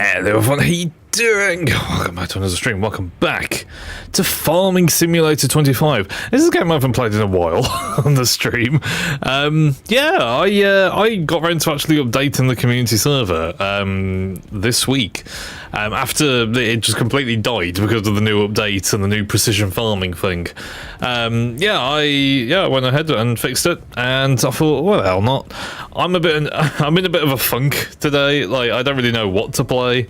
Hello everyone, how you doing? Welcome back to another stream, welcome back to Farming Simulator 25. This is a game I haven't played in a while on the stream. I got around to actually updating the community server this week. After it just completely died because of the new update and the new precision farming thing. I went ahead and fixed it, and I thought, well, hell not. I'm in a bit of a funk today. Like, I don't really know what to play.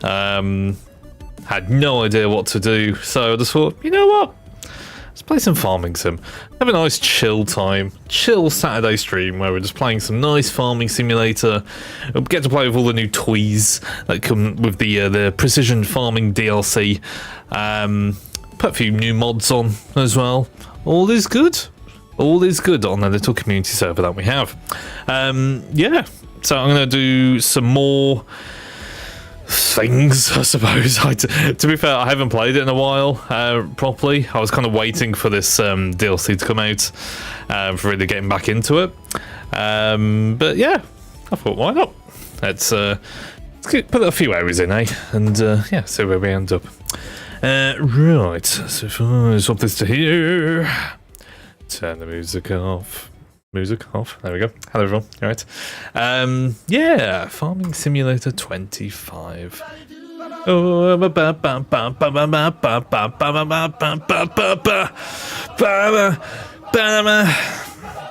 Had no idea what to do, so I just thought, you know what? Let's play some farming sim. Have a nice chill time, chill Saturday stream where we're just playing some nice farming simulator. We'll get to play with all the new toys that come with the precision farming DLC. Put a few new mods on as well. All is good. All is good on the little community server that we have. So I'm going to do some more things, I suppose. To be fair, I haven't played it in a while properly. I was kind of waiting for this DLC to come out for really getting back into it. But yeah, I thought, why not? Let's put a few hours in, and see where we end up. Right, so if I swap this to here, turn the music off. Music off. There we go. Hello everyone. All right. Farming Simulator 25.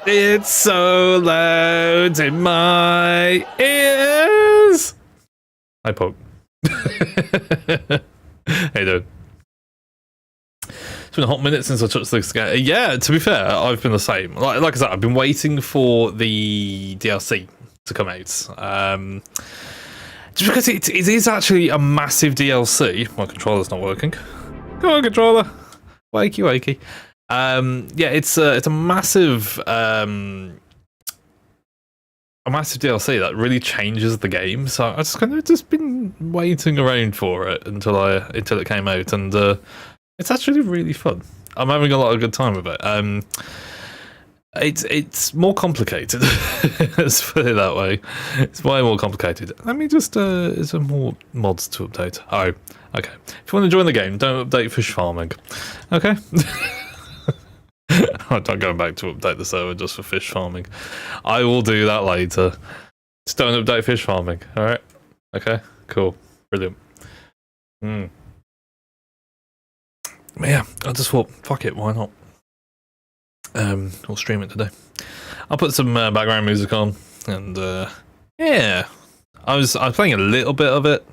It's so loud in my ears. Hi, Poke. Hey, dude. It's been a hot minute since I touched this game. Yeah, to be fair, I've been the same. Like I said, I've been waiting for the DLC to come out. Just because it is actually a massive DLC. My controller's not working. Come on, controller. Wakey, wakey. It's a massive DLC that really changes the game. So I just kind of been waiting around for it until it came out, and it's actually really fun. I'm having a lot of good time with it. It's more complicated. Let's put it that way. It's way more complicated. Let me just is there more mods to update? Oh, okay. If you want to join the game, don't update fish farming. Okay. I'm not going back to update the server just for fish farming. I will do that later. Just don't update fish farming. All right. Okay. Cool. Brilliant. Yeah, I just thought, fuck it, why not? We'll stream it today. I'll put some background music on, and I was playing a little bit of it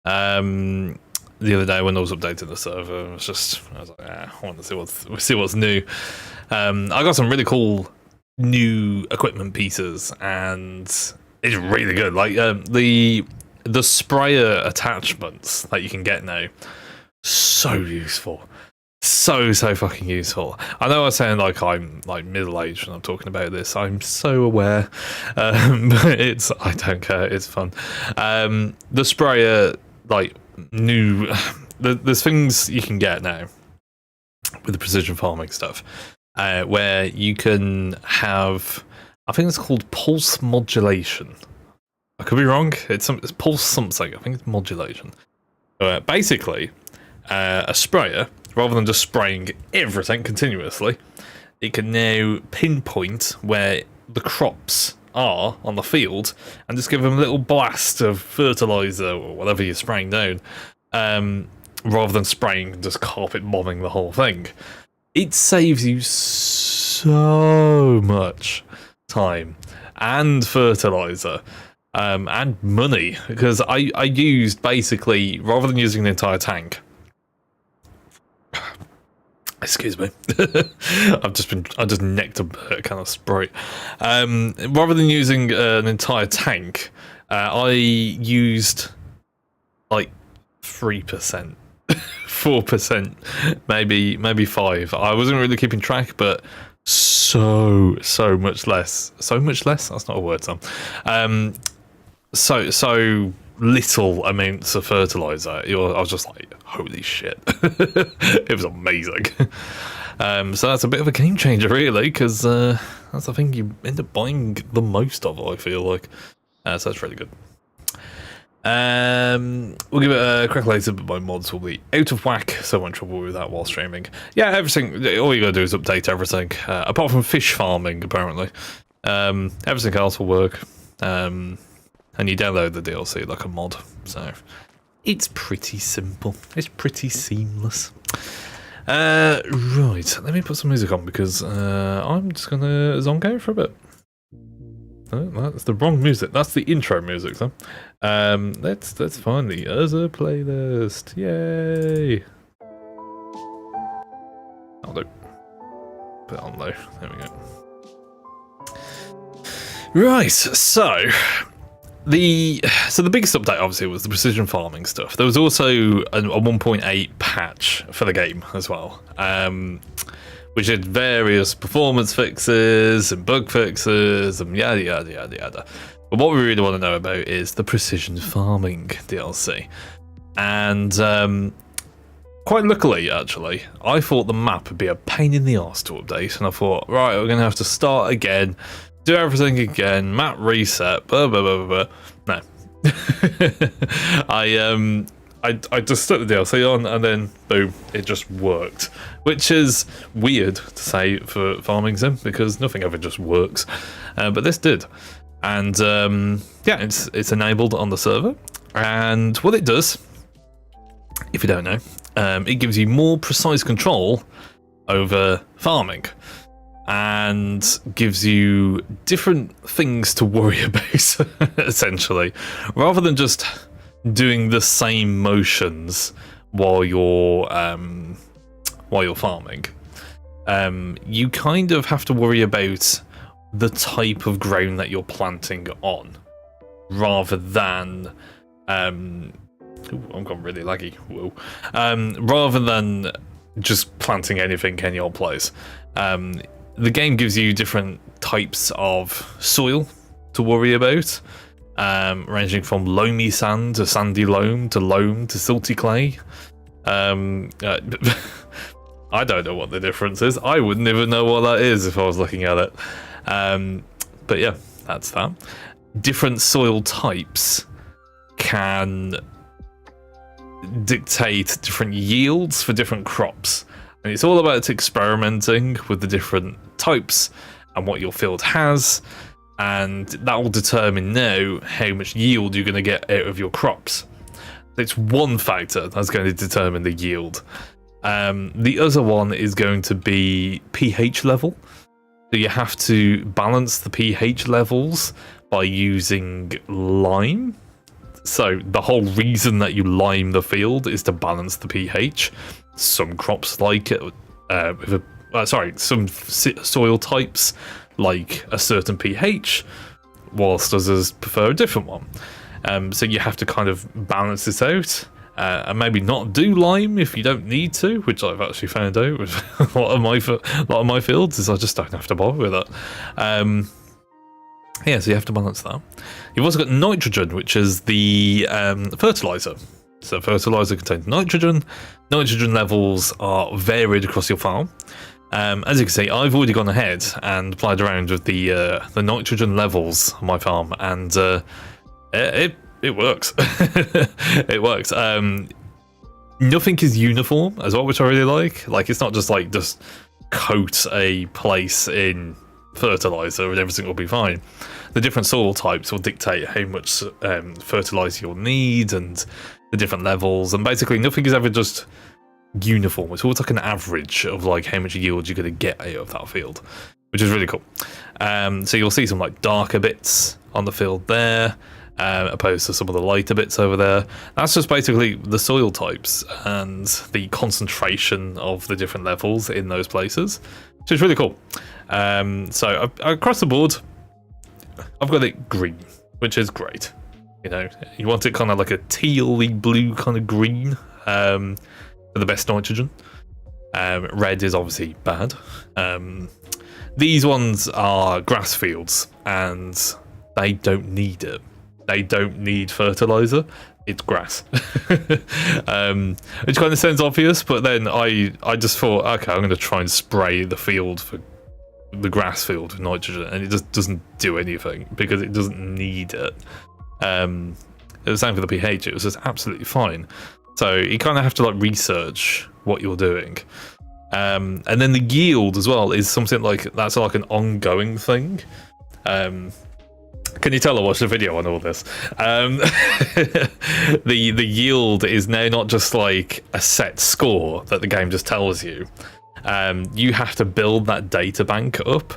the other day when I was updating the server. I was like, I want to see what's new. I got some really cool new equipment pieces, and it's really good. Like the sprayer attachments that you can get now, so useful. So fucking useful. I know I sound like I'm like middle-aged when I'm talking about this. I'm so aware, but I don't care. It's fun. The sprayer, like new, there's things you can get now with the precision farming stuff, where you can have, I think it's called pulse modulation. I could be wrong. It's pulse something. I think it's modulation. Basically, a sprayer, rather than just spraying everything continuously, it can now pinpoint where the crops are on the field and just give them a little blast of fertilizer or whatever you're spraying down, rather than spraying and just carpet bombing the whole thing. It saves you so much time and fertilizer and money, because I used, basically, rather than using the entire tank, excuse me, I just necked a can of Sprite. Rather than using an entire tank, I used like 3%, 4%, maybe 5%. I wasn't really keeping track, but so much less. So much less? That's not a word, Sam. So little amounts of fertilizer. I was just like, holy shit. It was amazing. So that's a bit of a game changer, really, because that's the thing you end up buying the most of, I feel like. So that's really good. We'll give it a crack later, but my mods will be out of whack, so I'm in trouble with that while streaming. Yeah, everything, all you gotta do is update everything, apart from fish farming, apparently. Everything else will work. And you download the DLC like a mod, so it's pretty simple. It's pretty seamless. Right, let me put some music on because I'm just gonna zongo for a bit. Oh, that's the wrong music. That's the intro music, though. Let's find the other playlist. Yay! I'll do. Put it on low. There we go. Right, so the biggest update obviously was the precision farming stuff. There was also a 1.8 patch for the game as well, which had various performance fixes and bug fixes and yada yada yada yada. But what we really want to know about is the precision farming DLC. And quite luckily, actually, I thought the map would be a pain in the arse to update, and I thought, right, we're going to have to start again, do everything again, map reset, blah blah blah blah. No. I just stuck the DLC on and then boom, it just worked. Which is weird to say for farming sim because nothing ever just works. But this did. And yeah, it's enabled on the server. And what it does, if you don't know, it gives you more precise control over farming. And gives you different things to worry about, essentially. Rather than just doing the same motions while you're farming, you kind of have to worry about the type of ground that you're planting on, rather than I'm gone really laggy. Whoa. Rather than just planting anything in your place. The game gives you different types of soil to worry about. Ranging from loamy sand to sandy loam to silty clay. I don't know what the difference is. I wouldn't even know what that is if I was looking at it. But yeah, that's that. Different soil types can dictate different yields for different crops. And it's all about experimenting with the different types and what your field has. And that will determine now how much yield you're going to get out of your crops. It's one factor that's going to determine the yield. The other one is going to be pH level. So you have to balance the pH levels by using lime. So the whole reason that you lime the field is to balance the pH. Some crops like it, some soil types like a certain pH, whilst others prefer a different one. So you have to kind of balance this out, and maybe not do lime if you don't need to, which I've actually found out with a lot of my fields, is I just don't have to bother with it. Yeah, so you have to balance that. You've also got nitrogen, which is the fertilizer. So fertilizer contains nitrogen. Nitrogen levels are varied across your farm. As you can see, I've already gone ahead and played around with the nitrogen levels on my farm, and it works. It works. Nothing is uniform as well, which I really like. Like, it's not just like just coat a place in fertilizer and everything will be fine. The different soil types will dictate how much fertilizer you'll need and the different levels, and basically nothing is ever just uniform. It's always like an average of like how much yield you're going to get out of that field, which is really cool. So you'll see some like darker bits on the field there, opposed to some of the lighter bits over there. That's just basically the soil types and the concentration of the different levels in those places, which is really cool. So across the board, I've got it green, which is great. You know, you want it kind of like a tealy blue kind of green for the best nitrogen. Red is obviously bad. These ones are grass fields and they don't need it. They don't need fertilizer. It's grass. Which kind of sounds obvious, but then I just thought, okay, I'm going to try and spray the field for the grass field with nitrogen, and it just doesn't do anything because it doesn't need it. It was the same for the pH. It was just absolutely fine. So you kind of have to like research what you're doing. And then the yield as well is something like that's like an ongoing thing. Can you tell I watched a video on all this? The yield is now not just like a set score that the game just tells you. You have to build that data bank up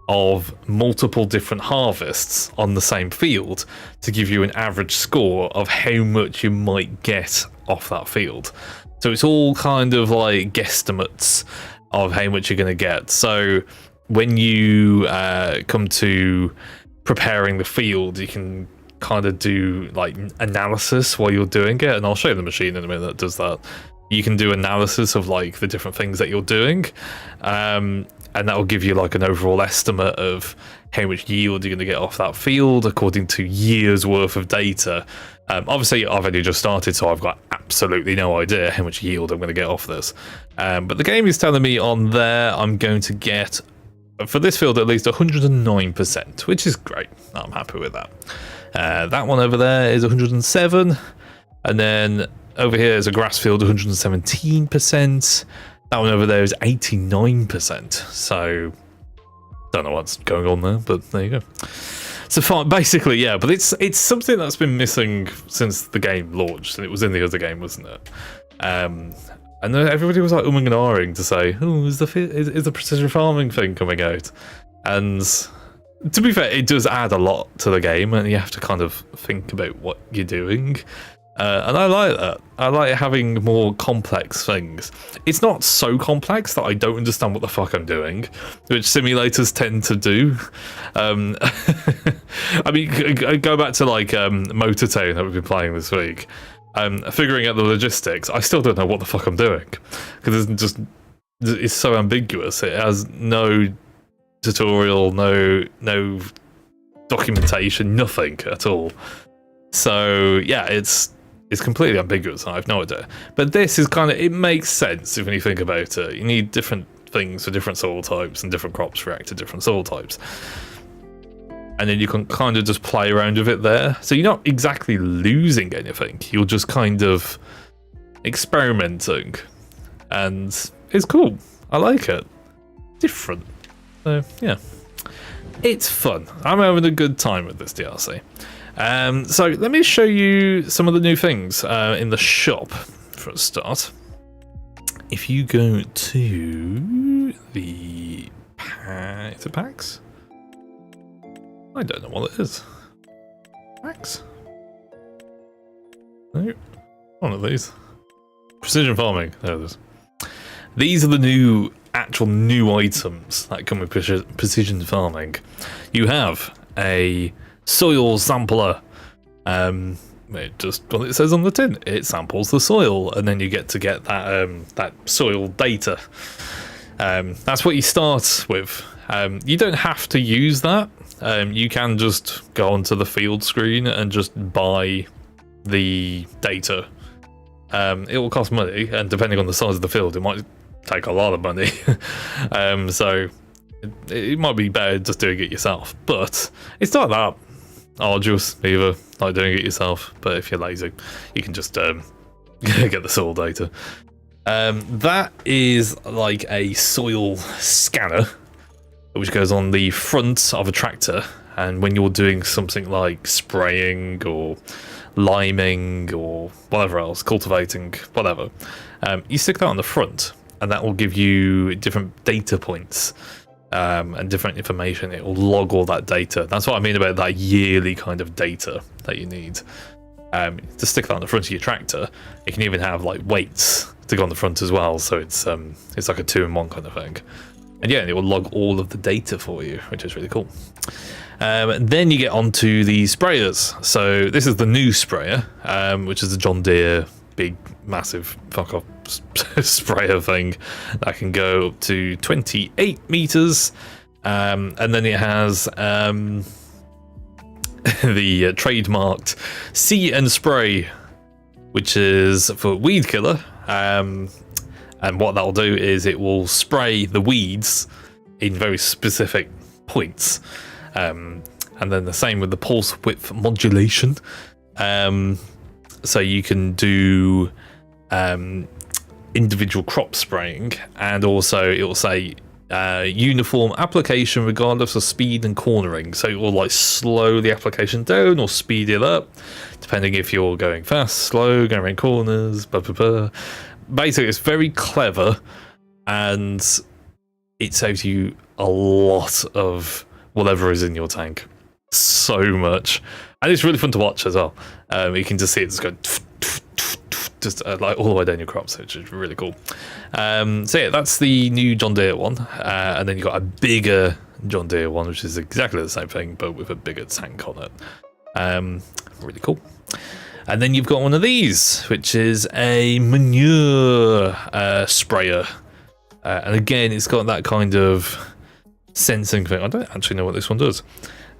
of multiple different harvests on the same field to give you an average score of how much you might get off that field. So it's all kind of like guesstimates of how much you're going to get. So when you come to preparing the field, you can kind of do like analysis while you're doing it, and I'll show you the machine in a minute that does that. You can do analysis of like the different things that you're doing, and that will give you like an overall estimate of how much yield you're going to get off that field according to years worth of data. Obviously I've only just started, so I've got absolutely no idea how much yield I'm going to get off this, but the game is telling me on there I'm going to get, for this field at least, 109%, which is great. I'm happy with that. That one over there is 107, and then over here is a grass field, 117%. That one over there is 89%. So don't know what's going on there, but there you go. So far, basically, yeah. But it's something that's been missing since the game launched, and it was in the other game, wasn't it? And then everybody was like umming and ahhing to say, "Oh, is the precision farming thing coming out?" And to be fair, it does add a lot to the game, and you have to kind of think about what you're doing. And I like that. I like having more complex things. It's not so complex that I don't understand what the fuck I'm doing, which simulators tend to do. I mean, go back to like Motor Town that we've been playing this week. Figuring out the logistics, I still don't know what the fuck I'm doing, because it's so ambiguous. It has no tutorial, no documentation, nothing at all. So yeah, it's completely ambiguous. I have no idea. But this is kind of, it makes sense when you think about it. You need different things for different soil types, and different crops react to different soil types. And then you can kind of just play around with it there. So you're not exactly losing anything. You're just kind of experimenting. And it's cool. I like it. Different. So, yeah. It's fun. I'm having a good time with this DLC. So let me show you some of the new things in the shop for a start. If you go to the is it packs? I don't know what it is. Packs? No, one of these. Precision farming. There it is. These are the actual new items that come with precision farming. You have a soil sampler. It says on the tin, it samples the soil, and then you get that soil data. That's what you start with. You don't have to use that. You can just go onto the field screen and just buy the data. It will cost money, and depending on the size of the field, it might take a lot of money. So it might be better just doing it yourself, but it's not that arduous either, like doing it yourself. But if you're lazy, you can just get the soil data. That is like a soil scanner, which goes on the front of a tractor, and when you're doing something like spraying or liming or whatever else, cultivating, whatever, you stick that on the front, and that will give you different data points and different information. It will log all that data. That's what I mean about that yearly kind of data that you need. To stick that on the front of your tractor, you can even have like weights to go on the front as well, so it's like a 2-in-1 kind of thing. And yeah, it will log all of the data for you, which is really cool. Then you get onto the sprayers. So this is the new sprayer, which is the John Deere big, massive, fuck-off sprayer thing that can go up to 28 meters. And then it has the trademarked See and Spray, which is for weed killer. And what that'll do is it will spray the weeds in very specific points. And then the same with the pulse width modulation. So you can do individual crop spraying, and also it will say uniform application regardless of speed and cornering. So it will like slow the application down or speed it up, depending if you're going fast, slow, going around corners, blah, blah, blah. Basically, it's very clever, and it saves you a lot of whatever is in your tank. So much. And it's really fun to watch as well. You can just see it just go just like all the way down your crops, which is really cool. So yeah, that's the new John Deere one. And then you've got a bigger John Deere one, which is exactly the same thing, but with a bigger tank on it. Really cool. And then you've got one of these, which is a manure sprayer. And again, it's got that kind of sensing thing. I don't actually know what this one does.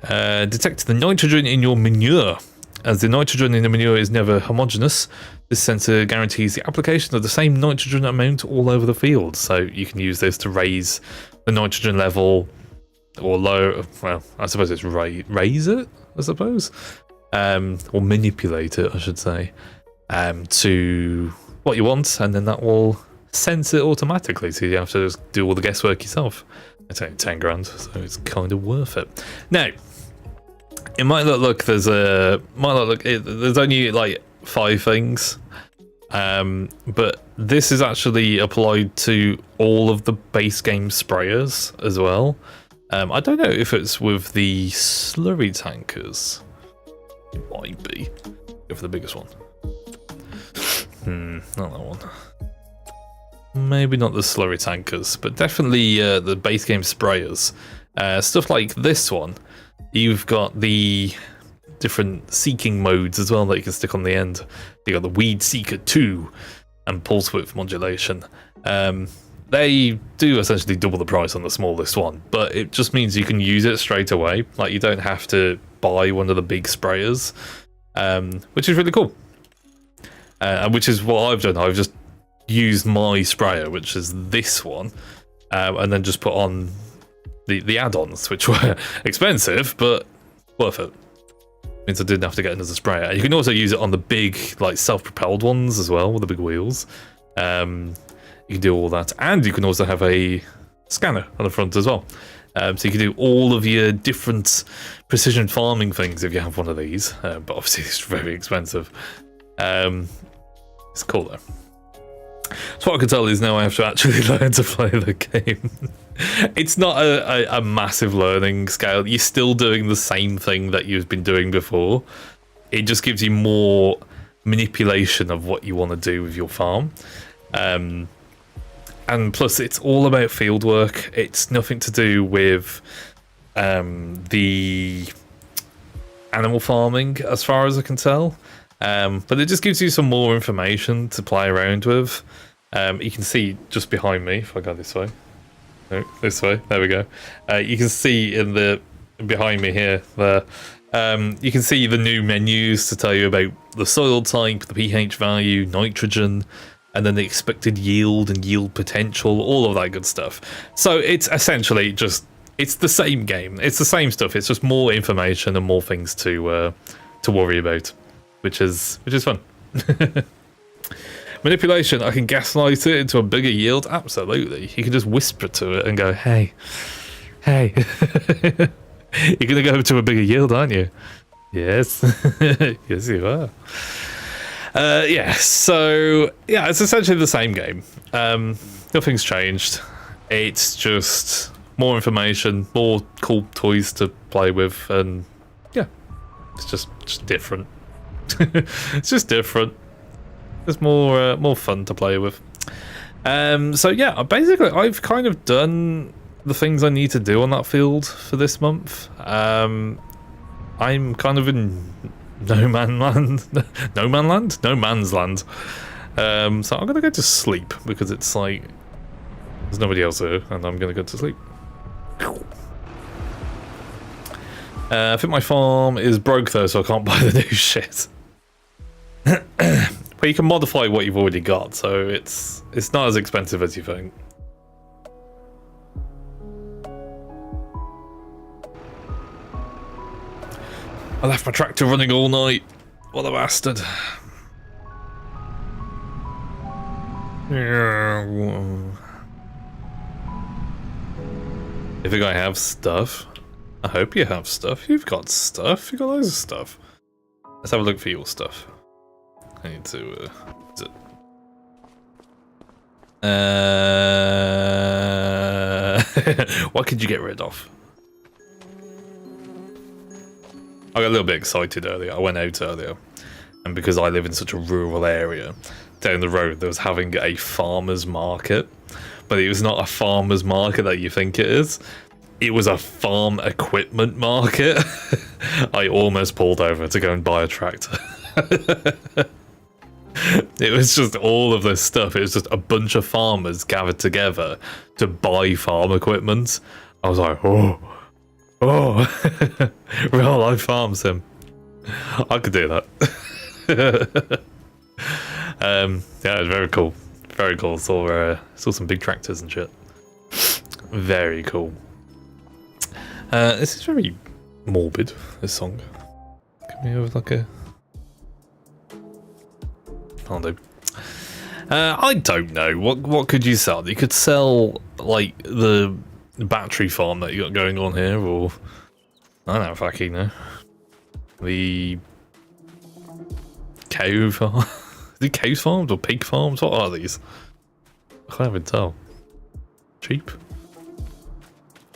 Detect the nitrogen in your manure. As the nitrogen in the manure is never homogeneous, this sensor guarantees the application of the same nitrogen amount all over the field. So you can use this to raise the nitrogen level or low. Well, I suppose it's raise it, I suppose. Or manipulate it, I should say, to what you want, and then that will sense it automatically, so you have to just do all the guesswork yourself. It's only 10 grand, so it's kind of worth it. Now, it might not look there's only like 5 things, but this is actually applied to all of the base game sprayers as well. I don't know if it's with the slurry tankers. It might be. Go for the biggest one. Not that one. Maybe not the slurry tankers, but definitely the base game sprayers. Stuff like this one, you've got the different seeking modes as well that you can stick on the end. You got the Weed Seeker 2 and pulse width modulation. They do essentially double the price on the smallest one, but it just means you can use it straight away. Like, you don't have to buy one of the big sprayers, which is really cool. Which is what I've done. I've just used my sprayer, which is this one, and then just put on the add-ons, which were expensive, but worth it. Means I didn't have to get another sprayer. You can also use it on the big, like, self-propelled ones as well, with the big wheels. You can do all that, and you can also have a scanner on the front as well. So you can do all of your different precision farming things if you have one of these, but obviously it's very expensive. It's cool though. So what I can tell is now I have to actually learn to play the game. It's not a massive learning scale. You're still doing the same thing that you've been doing before. It just gives you more manipulation of what you want to do with your farm. And plus, it's all about field work. It's nothing to do with the animal farming, as far as I can tell. But it just gives you some more information to play around with. You can see just behind me, if I go this way. No, this way. There we go. You can see in the behind me here, you can see the new menus to tell you about the soil type, the pH value, nitrogen, and then the expected yield and yield potential, all of that good stuff. So it's essentially just, it's the same game. It's the same stuff. It's just more information and more things to worry about, which is fun. Manipulation, I can gaslight it into a bigger yield. Absolutely. You can just whisper to it and go, hey, you're going to go to a bigger yield, aren't you? Yes. Yes, you are. So yeah, it's essentially the same game. Nothing's changed. It's just more information, more cool toys to play with, and yeah, it's just different. It's just different. It's more fun to play with. So yeah, basically I've kind of done the things I need to do on that field for this month. I'm kind of in no man's land. So I'm gonna go to sleep because it's like there's nobody else here, and I'm gonna go to sleep. I think my farm is broke though, so I can't buy the new shit. But you can modify what you've already got, so it's not as expensive as you think. I left my tractor running all night. What a bastard. You think I have stuff? I hope you have stuff. You've got stuff. You've got loads of stuff. Let's have a look for your stuff. I need to, is it? What could you get rid of? I got a little bit excited earlier. I went out earlier, and because I live in such a rural area, down the road there was having a farmer's market, but it was not a farmer's market that you think it is. It was a farm equipment market. I almost pulled over to go and buy a tractor. It was just all of this stuff. It was just a bunch of farmers gathered together to buy farm equipment. I was like, oh, real life farm sim. I could do that. Yeah, it was very cool. Very cool. Saw some big tractors and shit. Very cool. This is very morbid, this song. Give me over like a... I'll do. I don't know. What could you sell? You could sell, like, the battery farm that you got going on here, or... I don't fucking know. The... cow farm? Is it cow farms or pig farms? What are these? I can't even tell. Cheap?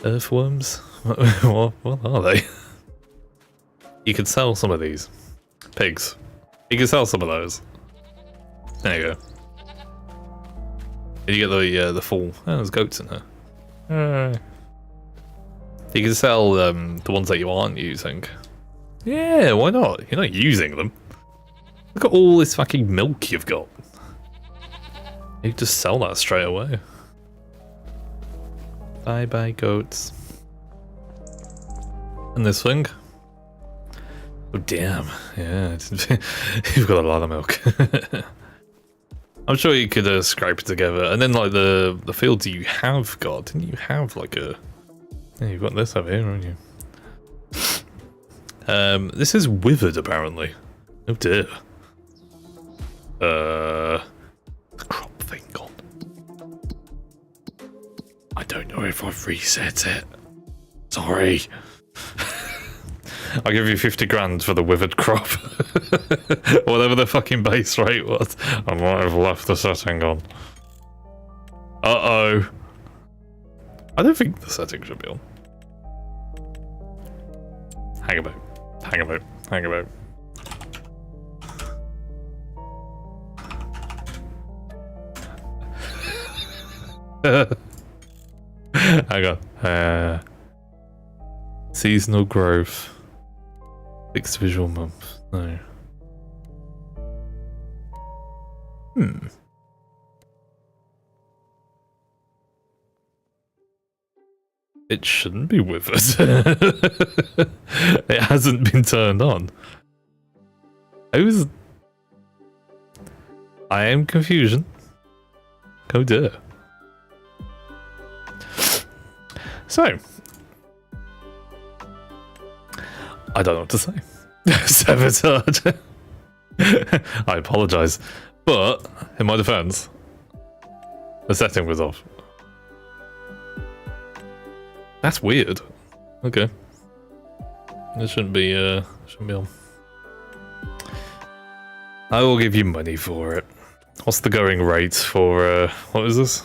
Earthworms? what are they? You could sell some of these. Pigs. You could sell some of those. There you go. Did you get the full... Oh, there's goats in here. You can sell the ones that you aren't using. Yeah, why not? You're not using them. Look at all this fucking milk you've got. You can just sell that straight away. Bye bye goats. And this thing. Oh damn, yeah, you've got a lot of milk. I'm sure you could scrape it together, and then like the fields you have got, didn't you have like a... Yeah, you've got this over here, haven't you? This is withered apparently. Oh dear. The crop thing gone. I don't know if I've reset it. Sorry. I'll give you 50 grand for the withered crop. Whatever the fucking base rate was. I might have left the setting on. Uh-oh. I don't think the setting should be on. Hang about. Hang about. Hang about. Hang on. Seasonal growth. Fixed visual month. No. It shouldn't be withered. It hasn't been turned on. I am confusion. Oh dear. So, I don't know what to say. Sabotage. I apologise, but in my defence, the setting was off. That's weird. Okay, it shouldn't be on. I will give you money for it. What's the going rate for what is this?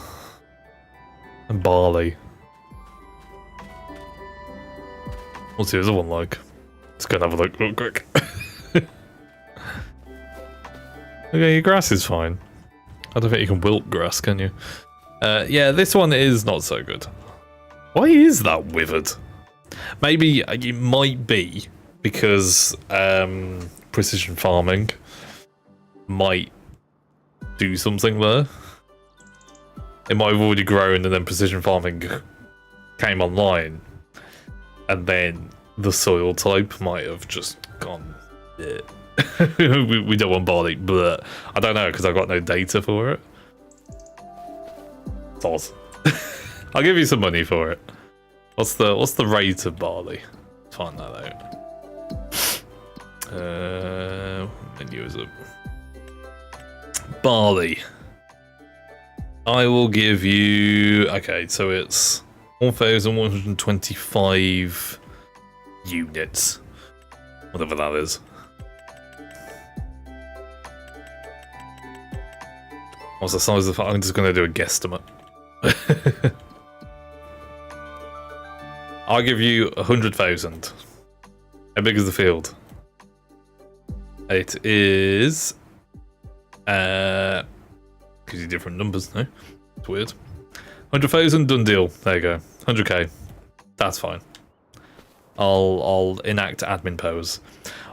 Barley. What's the other one like? Let's go and have a look real quick. Okay, your grass is fine. I don't think you can wilt grass, can you? Yeah, this one is not so good. Why is that withered? Maybe it might be because precision farming might do something there. It might have already grown and then precision farming came online. And then the soil type might have just gone... we don't want barley, but I don't know because I've got no data for it. It's odd. I'll give you some money for it. What's the rate of barley? Find that Menu is up. Barley. I will give you. Okay, so it's 1,125 units, whatever that is. What's the size of the? I'm just going to do a guesstimate. I'll give you 100,000. How big is the field? It is. Gives you different numbers, no? It's weird. 100,000, done deal. There you go. 100k. That's fine. I'll enact admin pose.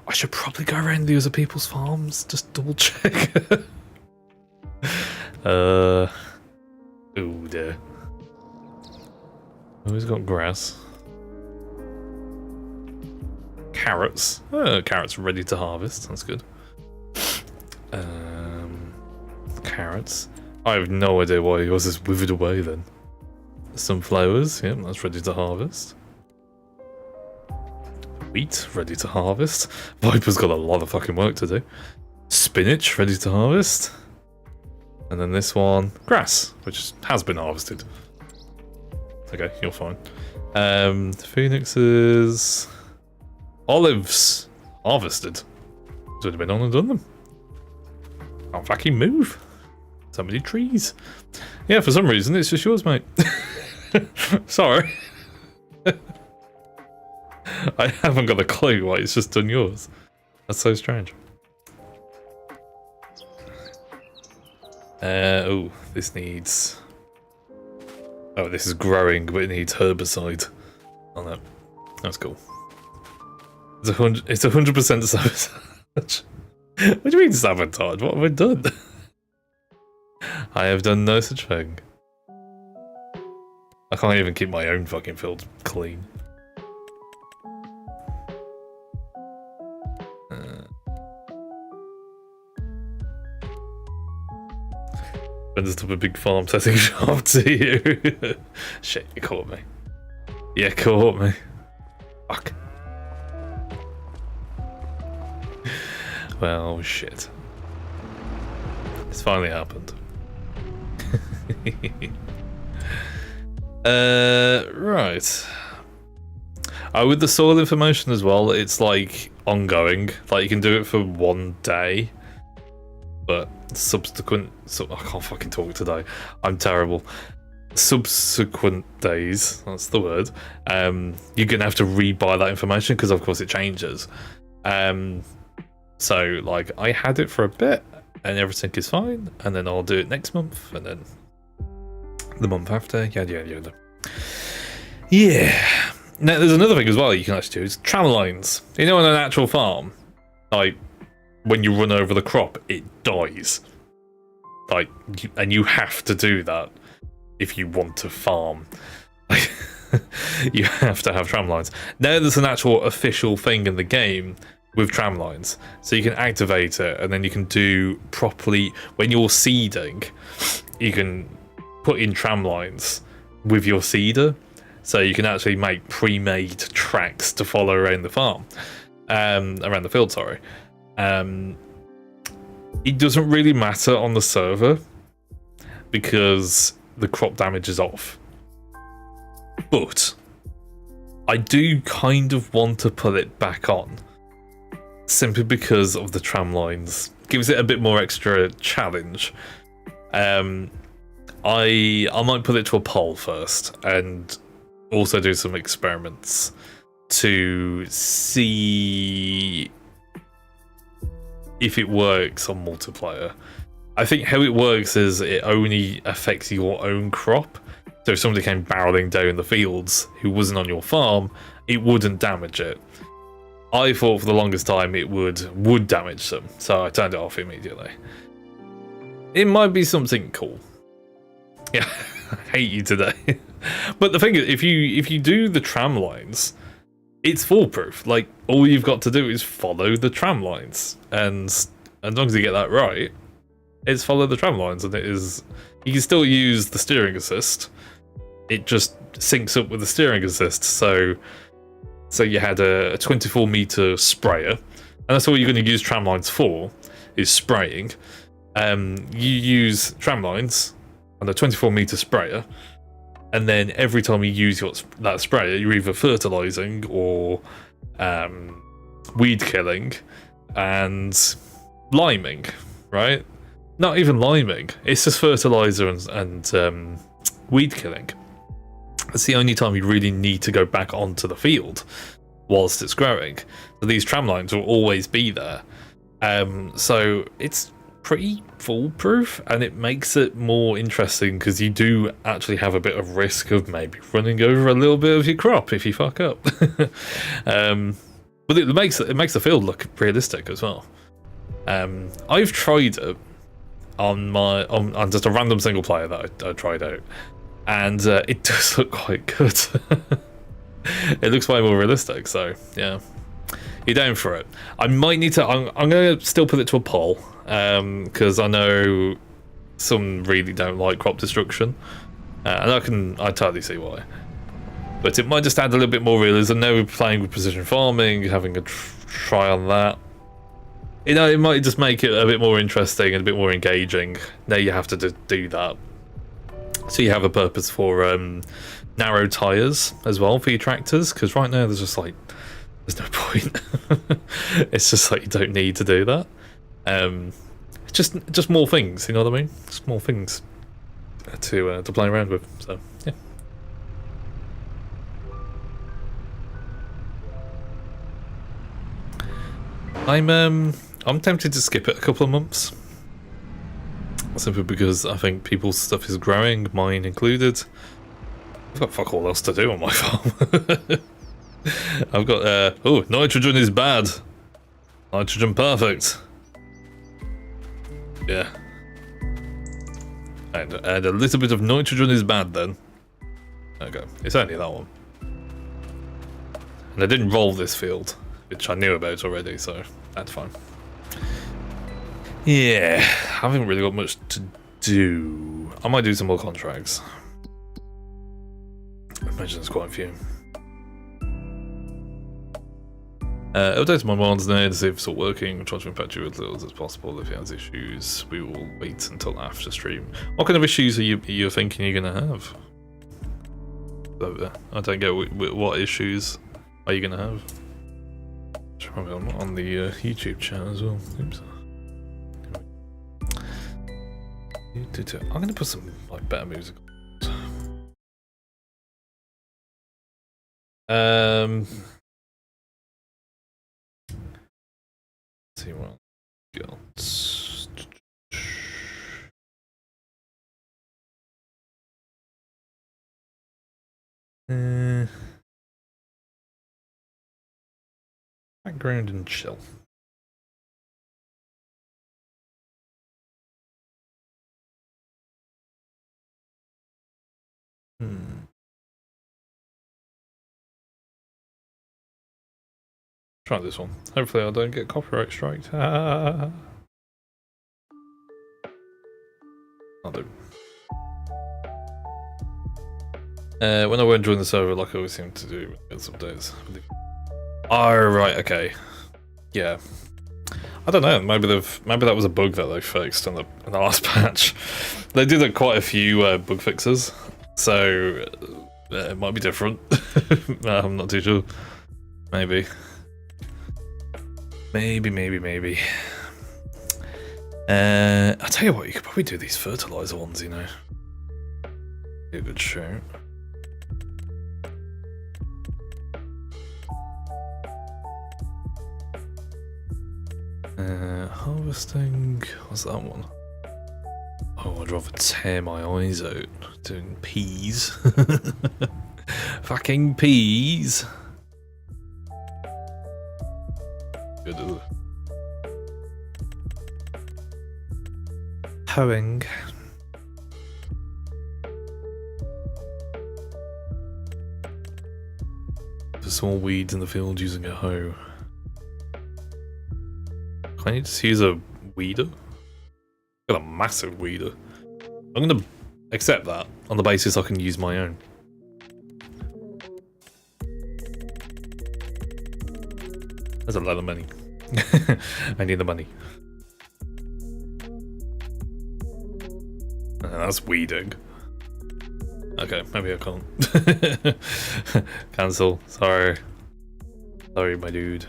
I should probably go around the other people's farms, just double check. Oh dear. Who's got grass? Carrots. Carrots ready to harvest. That's good. Carrots. I have no idea why yours is withered away then. Sunflowers. Yep, that's ready to harvest. Wheat ready to harvest. Viper's got a lot of fucking work to do. Spinach ready to harvest. And then this one, grass, which has been harvested. Okay, you're fine. Phoenixes. Olives harvested. Should have been on and done them. Can't fucking move. So many trees. Yeah, for some reason it's just yours, mate. Sorry. I haven't got a clue why it's just done yours. That's so strange. Oh, this needs. Oh, this is growing, but it needs herbicide on it. That's cool. It's 100% sabotage. What do you mean sabotage? What have I done? I have done no such thing. I can't even keep my own fucking field clean. Brenda up a big farm setting shop to you. Shit, you caught me. Yeah, caught me. Fuck. Well, shit. It's finally happened. Right. With the soil information as well, it's like ongoing. Like you can do it for one day, but subsequent. So I can't fucking talk today. I'm terrible. Subsequent days. That's the word. You're gonna have to rebuy that information because, of course, it changes. So like I had it for a bit and everything is fine, and then I'll do it next month, and then the month after. Yada. Yeah. Now there's another thing as well you can actually do is tram lines. You know, on an actual farm, like when you run over the crop, it dies. Like, and you have to do that if you want to farm. You have to have tram lines. Now there's an actual official thing in the game with tram lines, so you can activate it, and then you can do properly when you're seeding. You can put in tram lines with your seeder, so you can actually make pre-made tracks to follow around the farm, around the field. Sorry. It doesn't really matter on the server because the crop damage is off. But I do kind of want to put it back on, simply because of the tram lines. Gives it a bit more extra challenge. I might put it to a poll first and also do some experiments to see if it works on multiplayer. I think how it works is it only affects your own crop. So if somebody came barreling down the fields who wasn't on your farm, it wouldn't damage it. I thought for the longest time it would damage them, so I turned it off immediately. It might be something cool. Yeah, I hate you today. But the thing is, if you do the tram lines, it's foolproof. Like, all you've got to do is follow the tram lines, and as long as you get that right, it's follow the tram lines, and it is. You can still use the steering assist. It just syncs up with the steering assist. So you had a 24-meter sprayer, and that's all you're going to use tramlines for, is spraying. You use tramlines on a 24-meter sprayer, and then every time you use that sprayer, you're either fertilizing or weed killing and liming, right? Not even liming, it's just fertilizer and weed killing. It's the only time you really need to go back onto the field whilst it's growing. So these tramlines will always be there. So it's pretty foolproof, and it makes it more interesting because you do actually have a bit of risk of maybe running over a little bit of your crop if you fuck up. But it makes the field look realistic as well. I've tried it on just a random single player that I tried out, and it does look quite good. It looks way more realistic, so yeah, you're down for it. I might need to. I'm going to still put it to a poll, because I know some really don't like crop destruction, and I totally see why. But it might just add a little bit more realism. Now we're playing with precision farming, having a try on that. You know, it might just make it a bit more interesting and a bit more engaging. Now you have to do that. So you have a purpose for narrow tyres as well for your tractors, because right now there's just like, there's no point. It's just like you don't need to do that. Just more things, you know what I mean? Just more things to play around with. So yeah. I'm tempted to skip it a couple of months, simply because I think people's stuff is growing, mine included. I've got fuck all else to do on my farm. I've got oh, nitrogen is bad. Nitrogen perfect. Yeah. And a little bit of nitrogen is bad then. Okay, it's only that one. And I didn't roll this field, which I knew about already, so that's fine. Yeah, I haven't really got much to do. I might do some more contracts. I imagine there's quite a few. Update my mods now to see if it's all working. Try to impact you as little as possible. If he has issues, we will wait until after stream. What kind of issues are you thinking you're gonna have? I don't get what issues are you gonna have. Probably on the YouTube chat as well. Oops. I'm gonna put some like better music. Let's see what got. Background and chill. Try this one. Hopefully I don't get copyright striked. I'll do. When I won't join the server like I always seem to do with some days. Oh right, okay. Yeah. I don't know, maybe that was a bug that they fixed in the last patch. They did quite a few bug fixes, so it might be different. I'm not too sure. Maybe. Maybe. I'll tell you what, you could probably do these fertilizer ones, you know. Be a good shout. Harvesting, what's that one? Oh, I'd rather tear my eyes out doing peas. Fucking peas. Good. Hoeing. For small weeds in the field using a hoe. Can I just use a weeder? Got a massive weeder. I'm gonna accept that on the basis I can use my own. There's a lot of money. I need the money. That's weeding. Okay, maybe I can't. Cancel. Sorry. Sorry, my dude.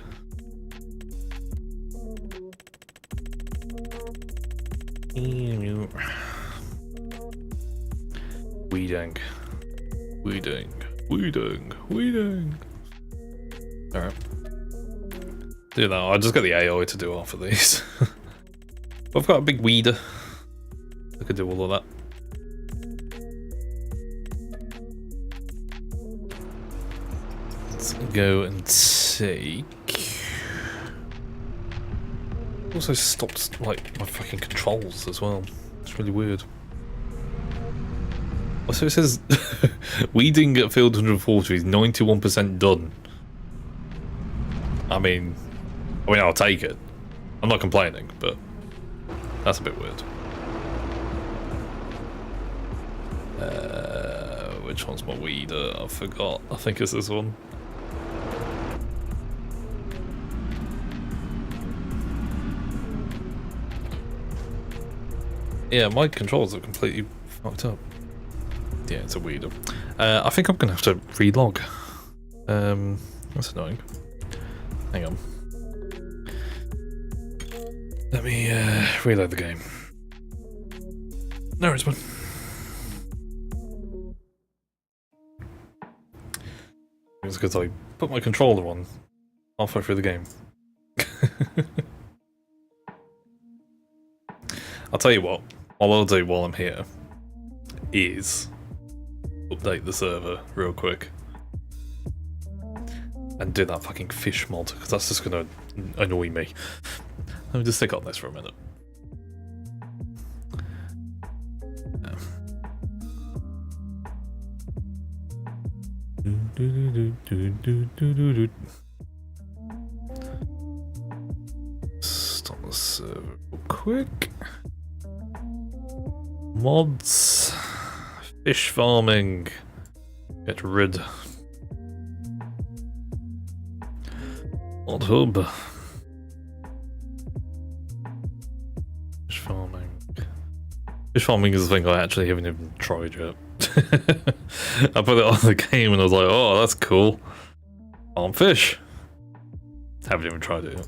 Weeding. Alright. Do that. I'll just get the AI to do half of these. I've got a big weeder. I could do all of that. Let's go and take... Also stopped, like, my fucking controls as well. It's really weird. Also, it says weeding at field 140 is 91% done. I mean, I'll take it. I'm not complaining, but that's a bit weird. Which one's my weeder? I forgot. I think it's this one. Yeah, my controls are completely fucked up. Yeah, it's a weeder. I think I'm gonna have to relog. That's annoying. Hang on. Let me reload the game. No, it's one. It's because I put my controller on halfway through the game. I'll tell you what I'll do while I'm here is update the server real quick and do that fucking fish mod, because that's just gonna annoy me. Let me just stick on this for a minute. Stop the server real quick. Mods. Fish farming. Get rid. Mod hub. Fish farming. Fish farming is the thing I actually haven't even tried yet. I put it on the game and I was like, oh, that's cool. Farm fish. Haven't even tried it yet.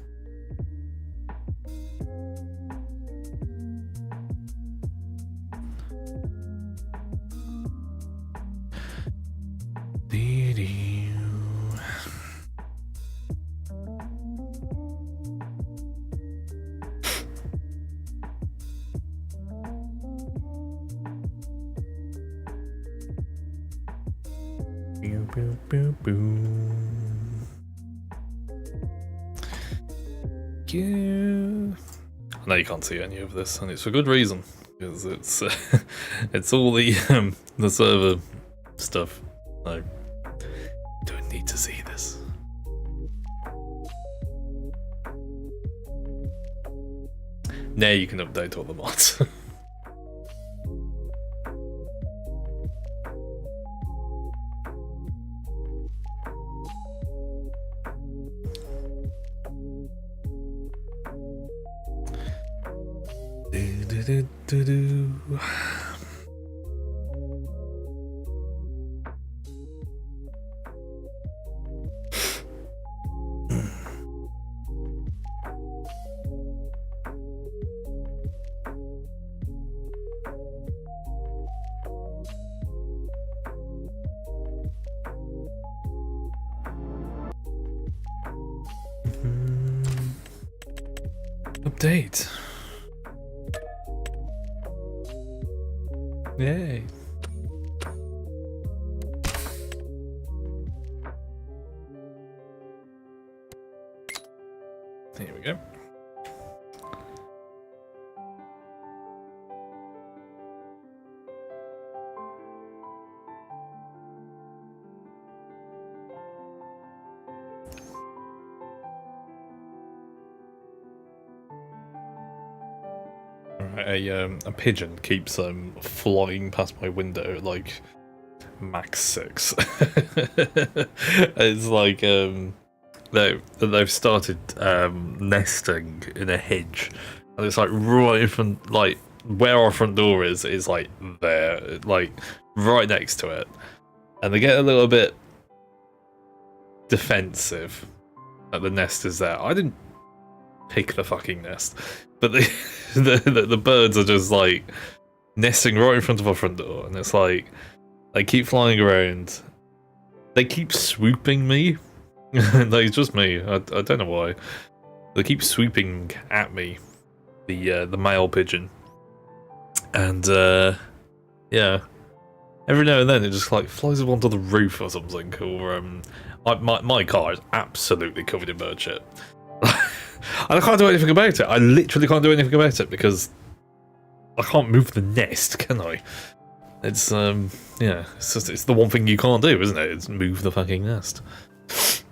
I know you can't see any of this, and it's for good reason, because it's it's all the server stuff. No, don't need to see this. Now you can update all the mods. Update. Yay. There we go. A pigeon keeps flying past my window at like max 6. It's like they've started nesting in a hedge, and it's like right in front, like where our front door is like there, like right next to it, and they get a little bit defensive that the nest is there. I didn't pick the fucking nest, but the birds are just like nesting right in front of our front door, and it's like they keep flying around. They keep swooping me. Like, it's just me. I don't know why. They keep swooping at me, the male pigeon, and yeah, every now and then it just like flies up onto the roof or something. Or my car is absolutely covered in bird shit. And I can't do anything about it. I literally can't do anything about it because I can't move the nest, can I? It's yeah, it's the one thing you can't do, isn't it? It's move the fucking nest.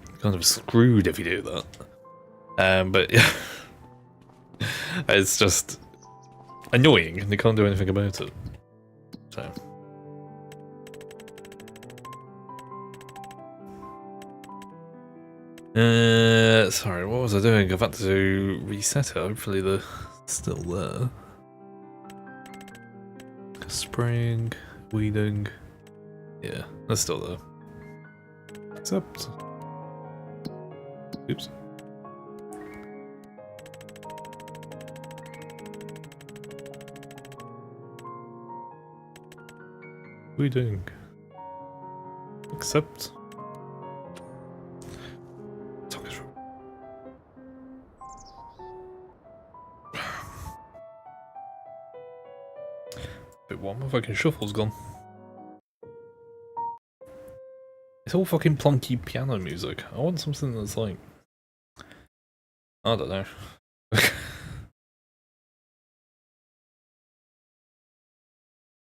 You're kind of screwed if you do that. But yeah, it's just annoying, and you can't do anything about it. So. Sorry, what was I doing? I've had to reset it. Hopefully they're still there. Spraying, weeding. Yeah, they're still there. Except... Oops. Weeding. Except... What my fucking shuffle's gone. It's all fucking plonky piano music. I want something that's like... I don't know.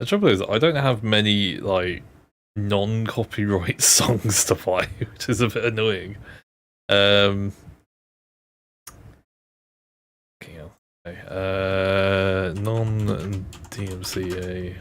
The trouble is, I don't have many, like, non-copyright songs to play, which is a bit annoying. Okay, non-DMCA.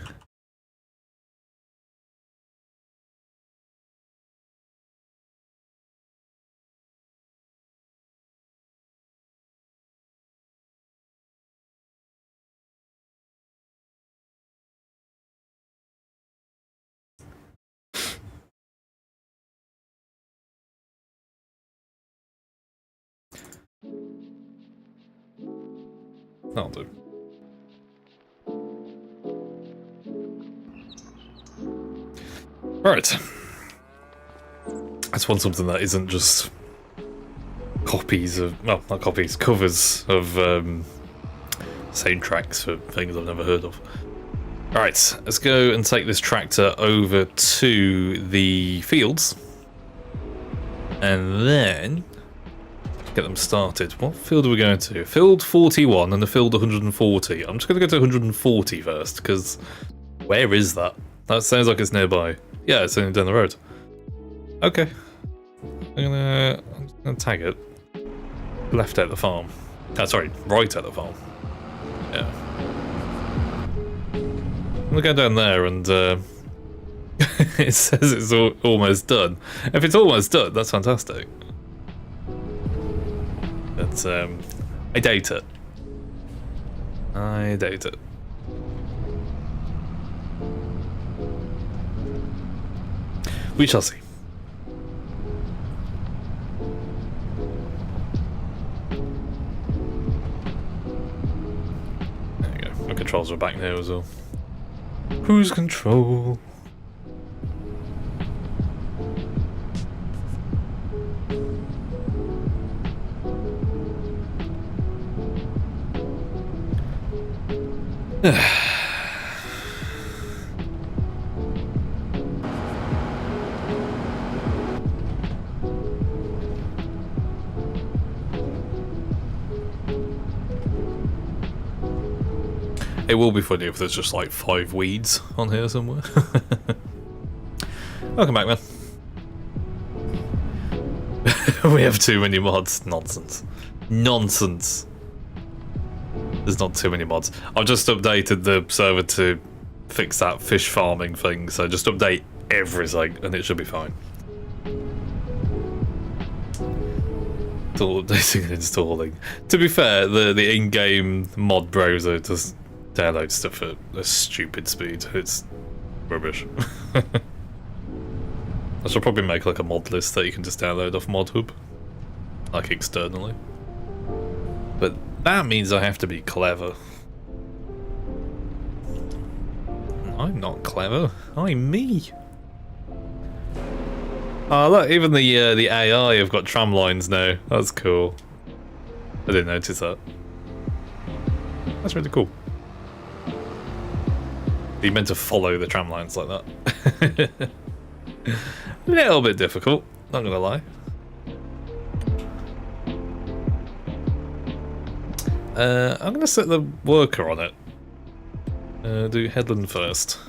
That'll do. Right. I just want something that isn't just copies of, well, not copies, covers of soundtracks for things I've never heard of. Alright, let's go and take this tractor over to the fields. And then get them started. What field are we going to? Field 41 and the field 140. I'm just going to go to 140 first, because where is that? That sounds like it's nearby. Yeah, it's only down the road. Okay. I'm just gonna tag it. Left at the farm. Sorry, right at the farm. Yeah. I'm gonna go down there and it says it's almost done. If it's almost done, that's fantastic. But I doubt it. I doubt it. We shall see. There you go. My controls are back now as well. Cruise control. It will be funny if there's just like 5 weeds on here somewhere. Welcome back, man. We have too many mods. Nonsense. Nonsense. There's not too many mods. I've just updated the server to fix that fish farming thing, so just update everything and it should be fine. Still updating and installing. To be fair, the in-game mod browser does download stuff at a stupid speed. It's rubbish. I should probably make like a mod list that you can just download off ModHub, like externally. But that means I have to be clever. I'm not clever. I'm me. Oh look, even the AI have got tram lines now. That's cool. I didn't notice that. That's really cool. You meant to follow the tram lines like that. A little bit difficult, not gonna lie. I'm gonna set the worker on it. Do headland first.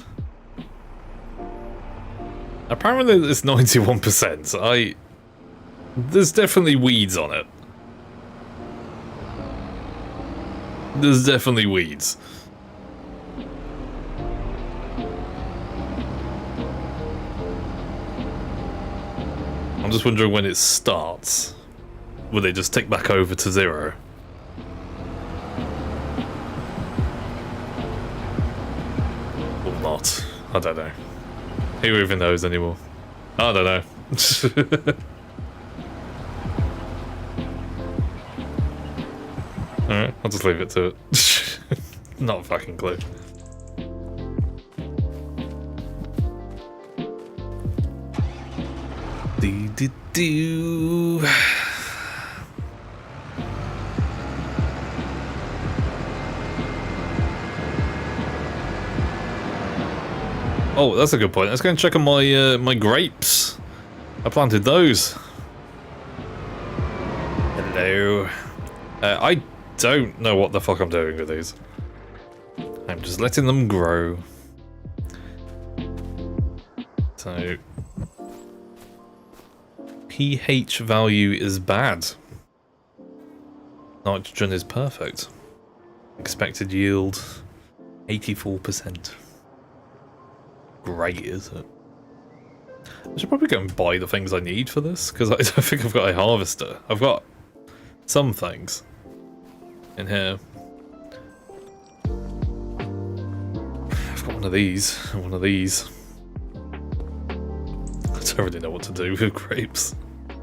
Apparently it's 91%. There's definitely weeds on it. There's definitely weeds. I'm just wondering when it starts. Will they just tick back over to 0? Or not? I don't know. Who even knows anymore? I don't know. Alright, I'll just leave it to it. Not a fucking clue. Do. Oh, that's a good point. Let's go and check on my my grapes. I planted those. Hello. I don't know what the fuck I'm doing with these. I'm just letting them grow. So pH value is bad. Nitrogen is perfect. Expected yield 84%. Great, is it? I should probably go and buy the things I need for this, because I don't think I've got a harvester. I've got some things in here. I've got one of these and one of these. I don't really know what to do with grapes.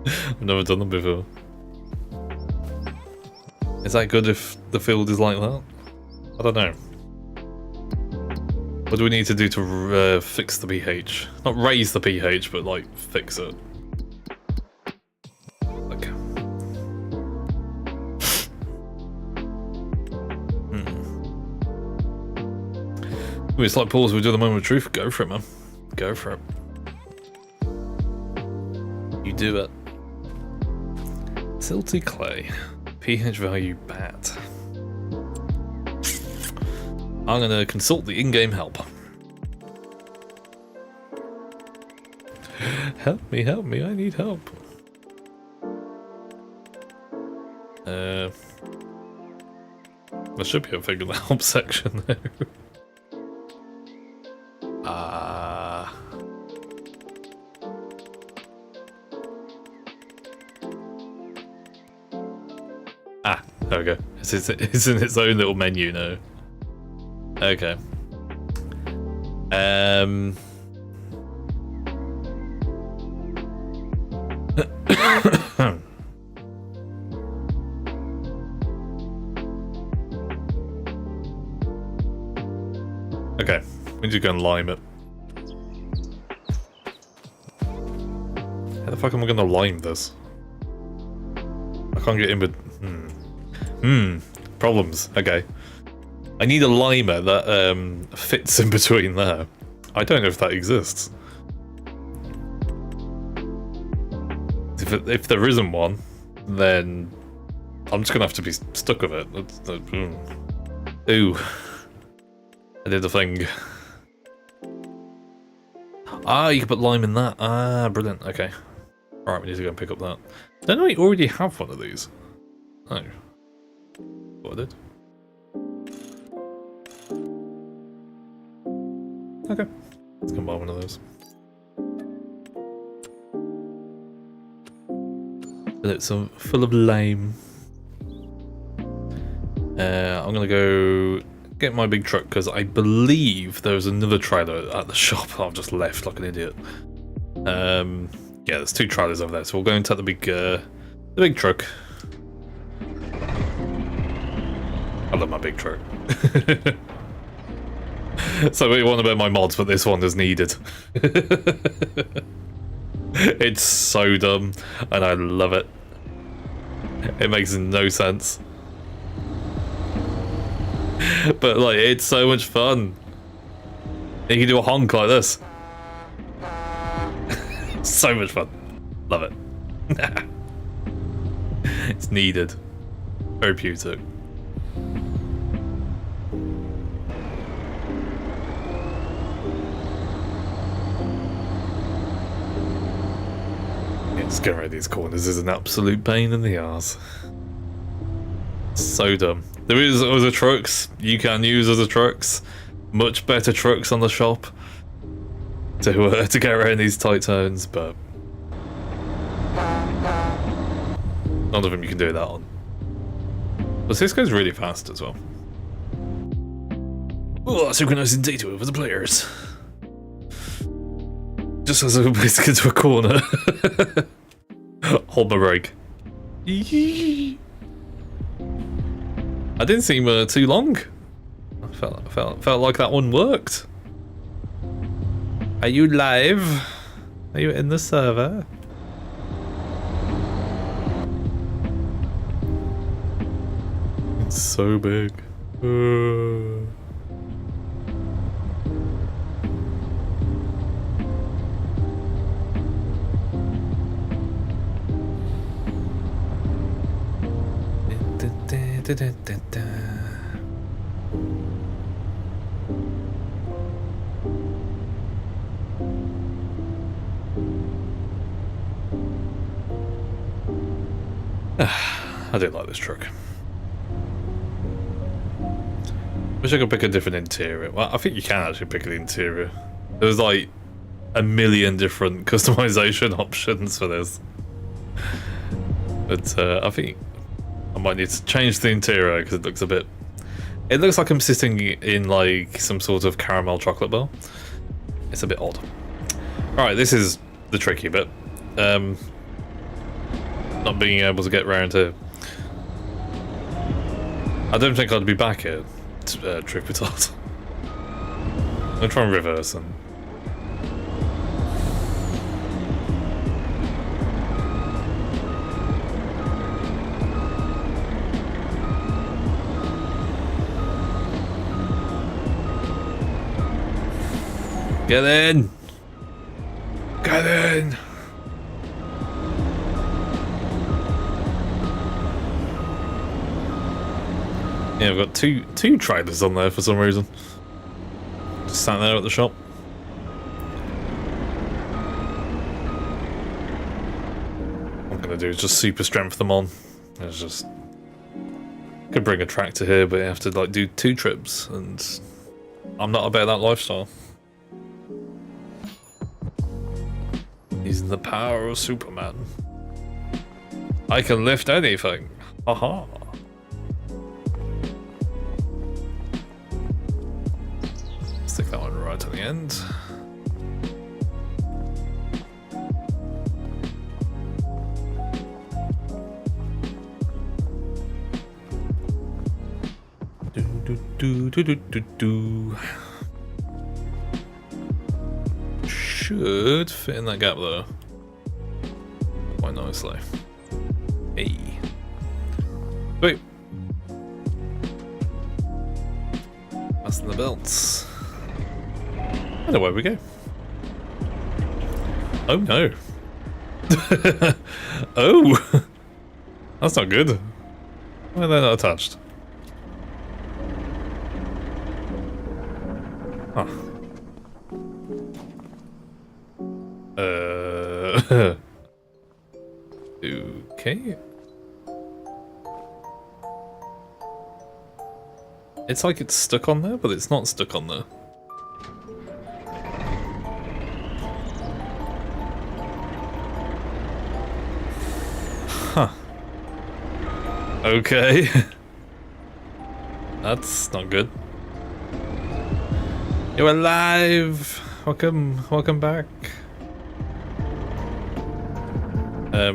I've never done them before. Is that good if the field is like that? I don't know. What do we need to do to fix the pH? Not raise the pH, but like fix it. Okay. It's like pause, we do the moment of truth. Go for it, man. Go for it. You do it. Silty clay. pH value bad. I'm gonna consult the in-game help. Help me, I need help. There should be a thing in the help section there. There we go. It's in its own little menu now. Okay. Okay, we need to go and lime it. How the fuck am I gonna lime this? I can't get in with... Problems. Okay. I need a limer that fits in between there. I don't know if that exists. If there isn't one, then I'm just gonna have to be stuck with it. Ooh. I did the thing. Ah, you can put lime in that. Ah, brilliant. Okay. Alright, we need to go and pick up that. Don't I already have one of these? Oh. What I did. Okay. Let's go buy one of those. And it's full of lame. I'm gonna go get my big truck because I believe there was another trailer at the shop. I've just left like an idiot. Yeah, there's 2 trailers over there, so we'll go and take the big truck. I love my big truck. So what you want about my mods, but this one is needed. It's so dumb, and I love it. It makes no sense. But like, it's so much fun. You can do a honk like this. So much fun. Love it. It's needed. Therapeutic. It's getting around these corners is an absolute pain in the arse. So dumb. There is other trucks you can use as trucks. Much better trucks on the shop to get around these tight turns, but none of them you can do that on. But this goes really fast as well. Oh, synchronizing data with the players. Just as I basically into a corner. Hold my brake. I didn't seem too long. I felt like that one worked. Are you live? Are you in the server? It's so big. I do like this truck. Wish I could pick a different interior. Well, I think you can actually pick an interior. There's like a million different customization options for this. But I think I might need to change the interior because it looks a bit... It looks like I'm sitting in like some sort of caramel chocolate bar. It's a bit odd. Alright, this is the tricky bit. Not being able to get round to... I don't think I'd be back here, truth be told. I'm gonna try and reverse and... Get in! Get in! Yeah, I've got two trailers on there for some reason. Just sat there at the shop. What I'm gonna do is just super strength them on. It's just... Could bring a tractor here, but you have to like do 2 trips, and I'm not about that lifestyle. Using the power of Superman. I can lift anything. Haha. Stick that one right at the end. Do. Should fit in that gap though. Quite nicely. Hey. Wait. Fasten the belts. And away we go. Oh no. Oh! That's not good. Why are they not attached? Huh. Okay. It's like it's stuck on there, but it's not stuck on there. Huh. Okay. That's not good. You're alive! Welcome back. I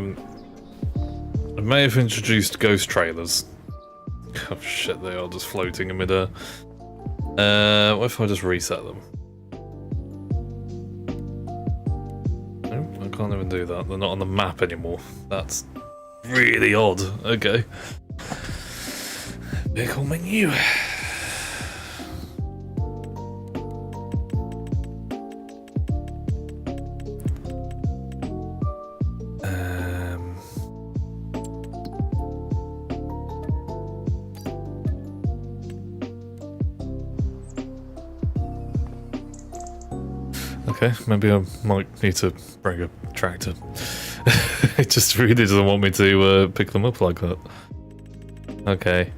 may have introduced ghost trailers. Oh shit, they are just floating in midair. What if I just reset them? No, I can't even do that. They're not on the map anymore. That's really odd. Okay. Vehicle menu. Okay, maybe I might need to bring a tractor. It just really doesn't want me to pick them up like that. Okay.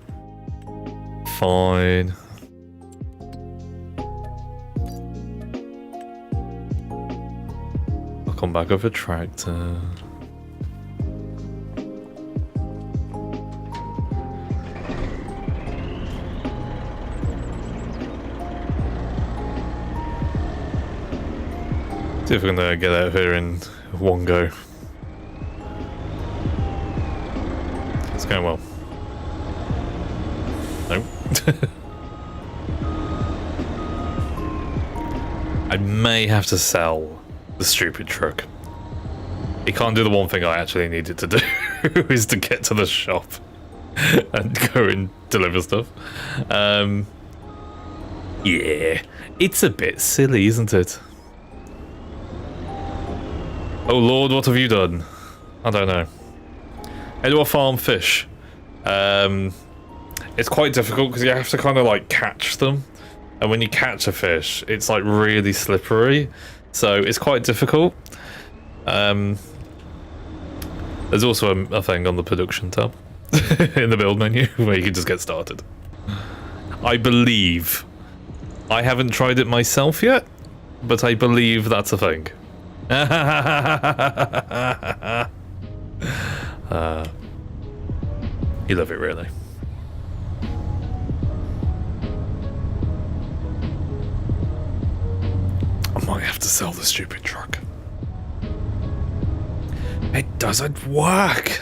Fine. I'll come back with a tractor. See if we can get out of here in one go. It's going well. No. I may have to sell the stupid truck. It can't do the one thing I actually need it to do, is to get to the shop and go and deliver stuff. Yeah, it's a bit silly, isn't it? Oh lord, what have you done? I don't know. How do I farm fish? It's quite difficult because you have to kind of like catch them. And when you catch a fish, it's like really slippery. So it's quite difficult. There's also a thing on the production tab in the build menu where you can just get started. I believe. I haven't tried it myself yet, but I believe that's a thing. You love it, really. I might have to sell the stupid truck. It doesn't work.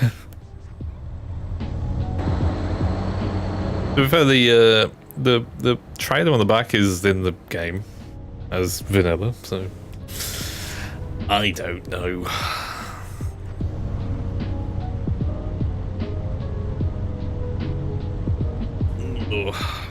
To be fair, the trailer on the back is in the game as vanilla, so I don't know. Ugh.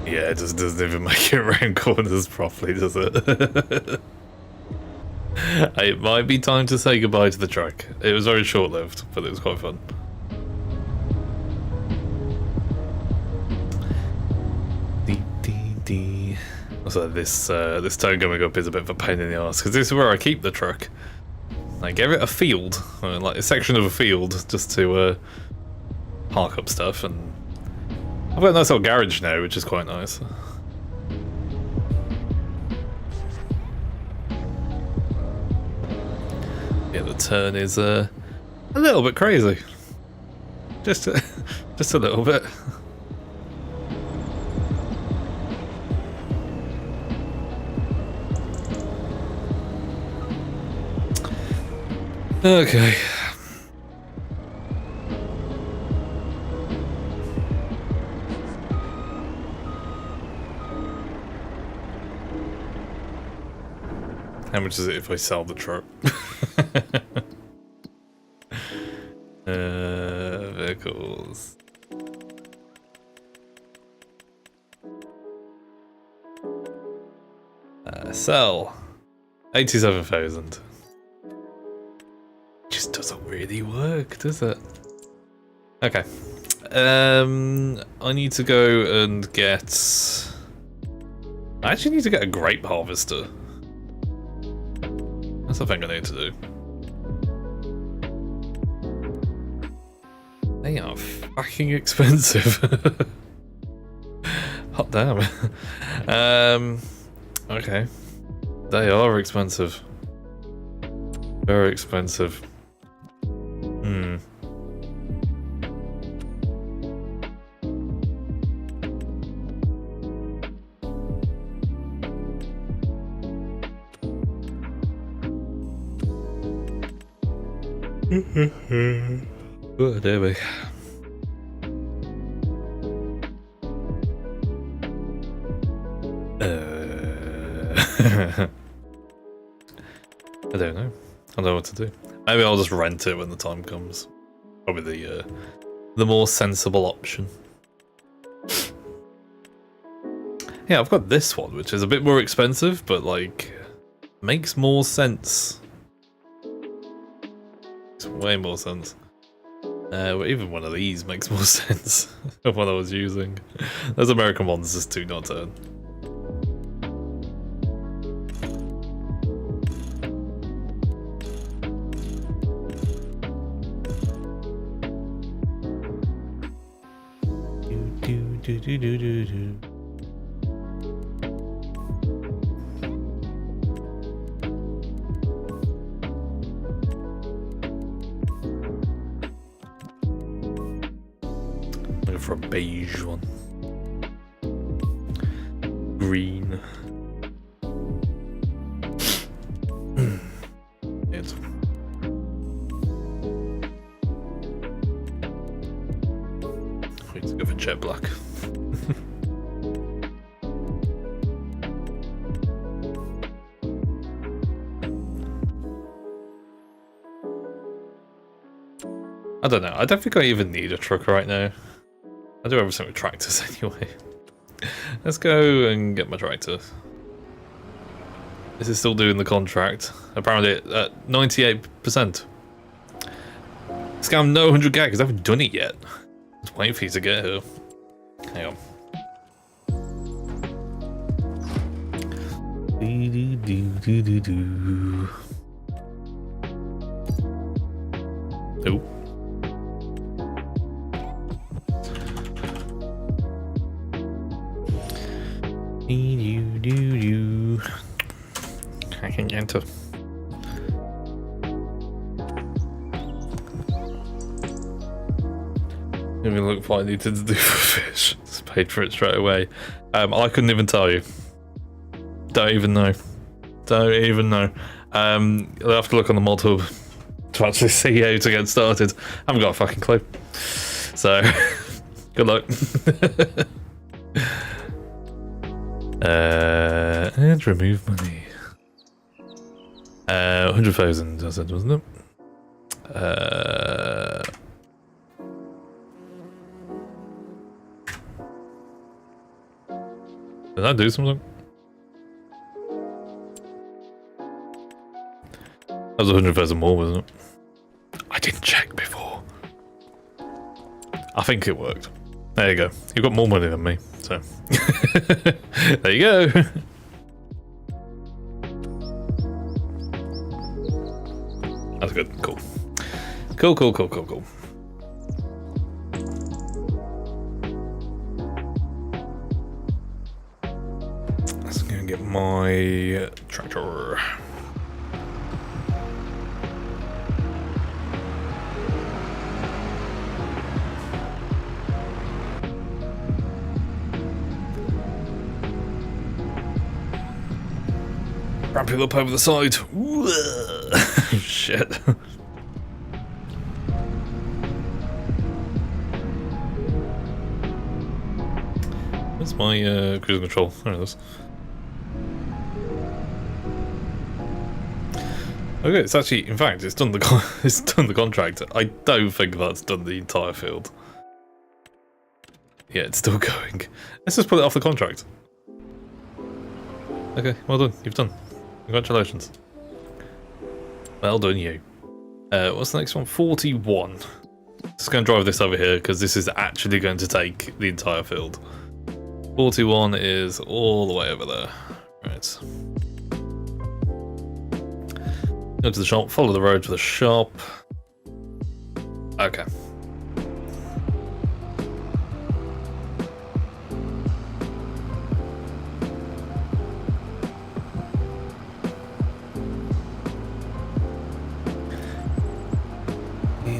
Yeah, it just doesn't even make it around corners properly, does it? It might be time to say goodbye to the truck. It was very short-lived, but it was quite fun. Also, this turn coming up is a bit of a pain in the arse because this is where I keep the truck. I gave it a field, like a section of a field, just to park up stuff, and I've got a nice little garage now, which is quite nice. Yeah, the turn is a little bit crazy. Just a little bit. Okay. How much is it if I sell the truck? Vehicles. Sell. 87,000. Just doesn't really work, does it? Okay. I need to go and get I actually need to get a grape harvester. That's the thing I need to do. They are fucking expensive. Hot damn. Okay. They are expensive. Very expensive. Oh, there we go. I don't know. I don't know what to do. Maybe I'll just rent it when the time comes. Probably the more sensible option. Yeah, I've got this one, which is a bit more expensive, but like makes more sense. Makes way more sense. Even one of these makes more sense than what I was using. Those American ones just do not turn. Looking for a beige one. Green. Yes. We need to go for jet black. I don't know. I don't think I even need a truck right now. I do everything with tractors anyway. Let's go and get my tractor. This is still doing the contract. Apparently at 98%. Scam no 100k because I haven't done it yet. Just waiting for you to get here. Hang on. Nope. I can enter. Let me look what I needed to do for fish. Just paid for it straight away. I couldn't even tell you. Don't even know. Don't even know. I'll have to look on the mod hub to actually see how to get started. I haven't got a fucking clue. So, good luck. And remove money. 100,000 I said, wasn't it? Did I do something? That was 100,000 more, wasn't it? I didn't check before. I think it worked. There you go. You've got more money than me, so there you go. That's good. Cool. Cool. Let's go and get my tractor. Ramp it up over the side. Shit. Where's my cruise control? There it is. Okay, it's actually, in fact, it's done the contract. I don't think that's done the entire field. Yeah, it's still going. Let's just put it off the contract. Okay, well done. You've done. Congratulations. Well done, you. What's the next one? 41. Just going to drive this over here because this is actually going to take the entire field. 41 is all the way over there. Right. Go to the shop, follow the road to the shop. Okay.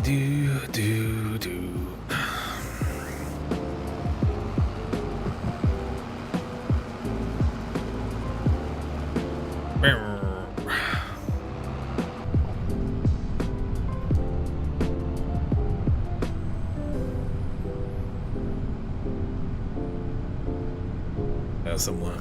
Do. There somewhere.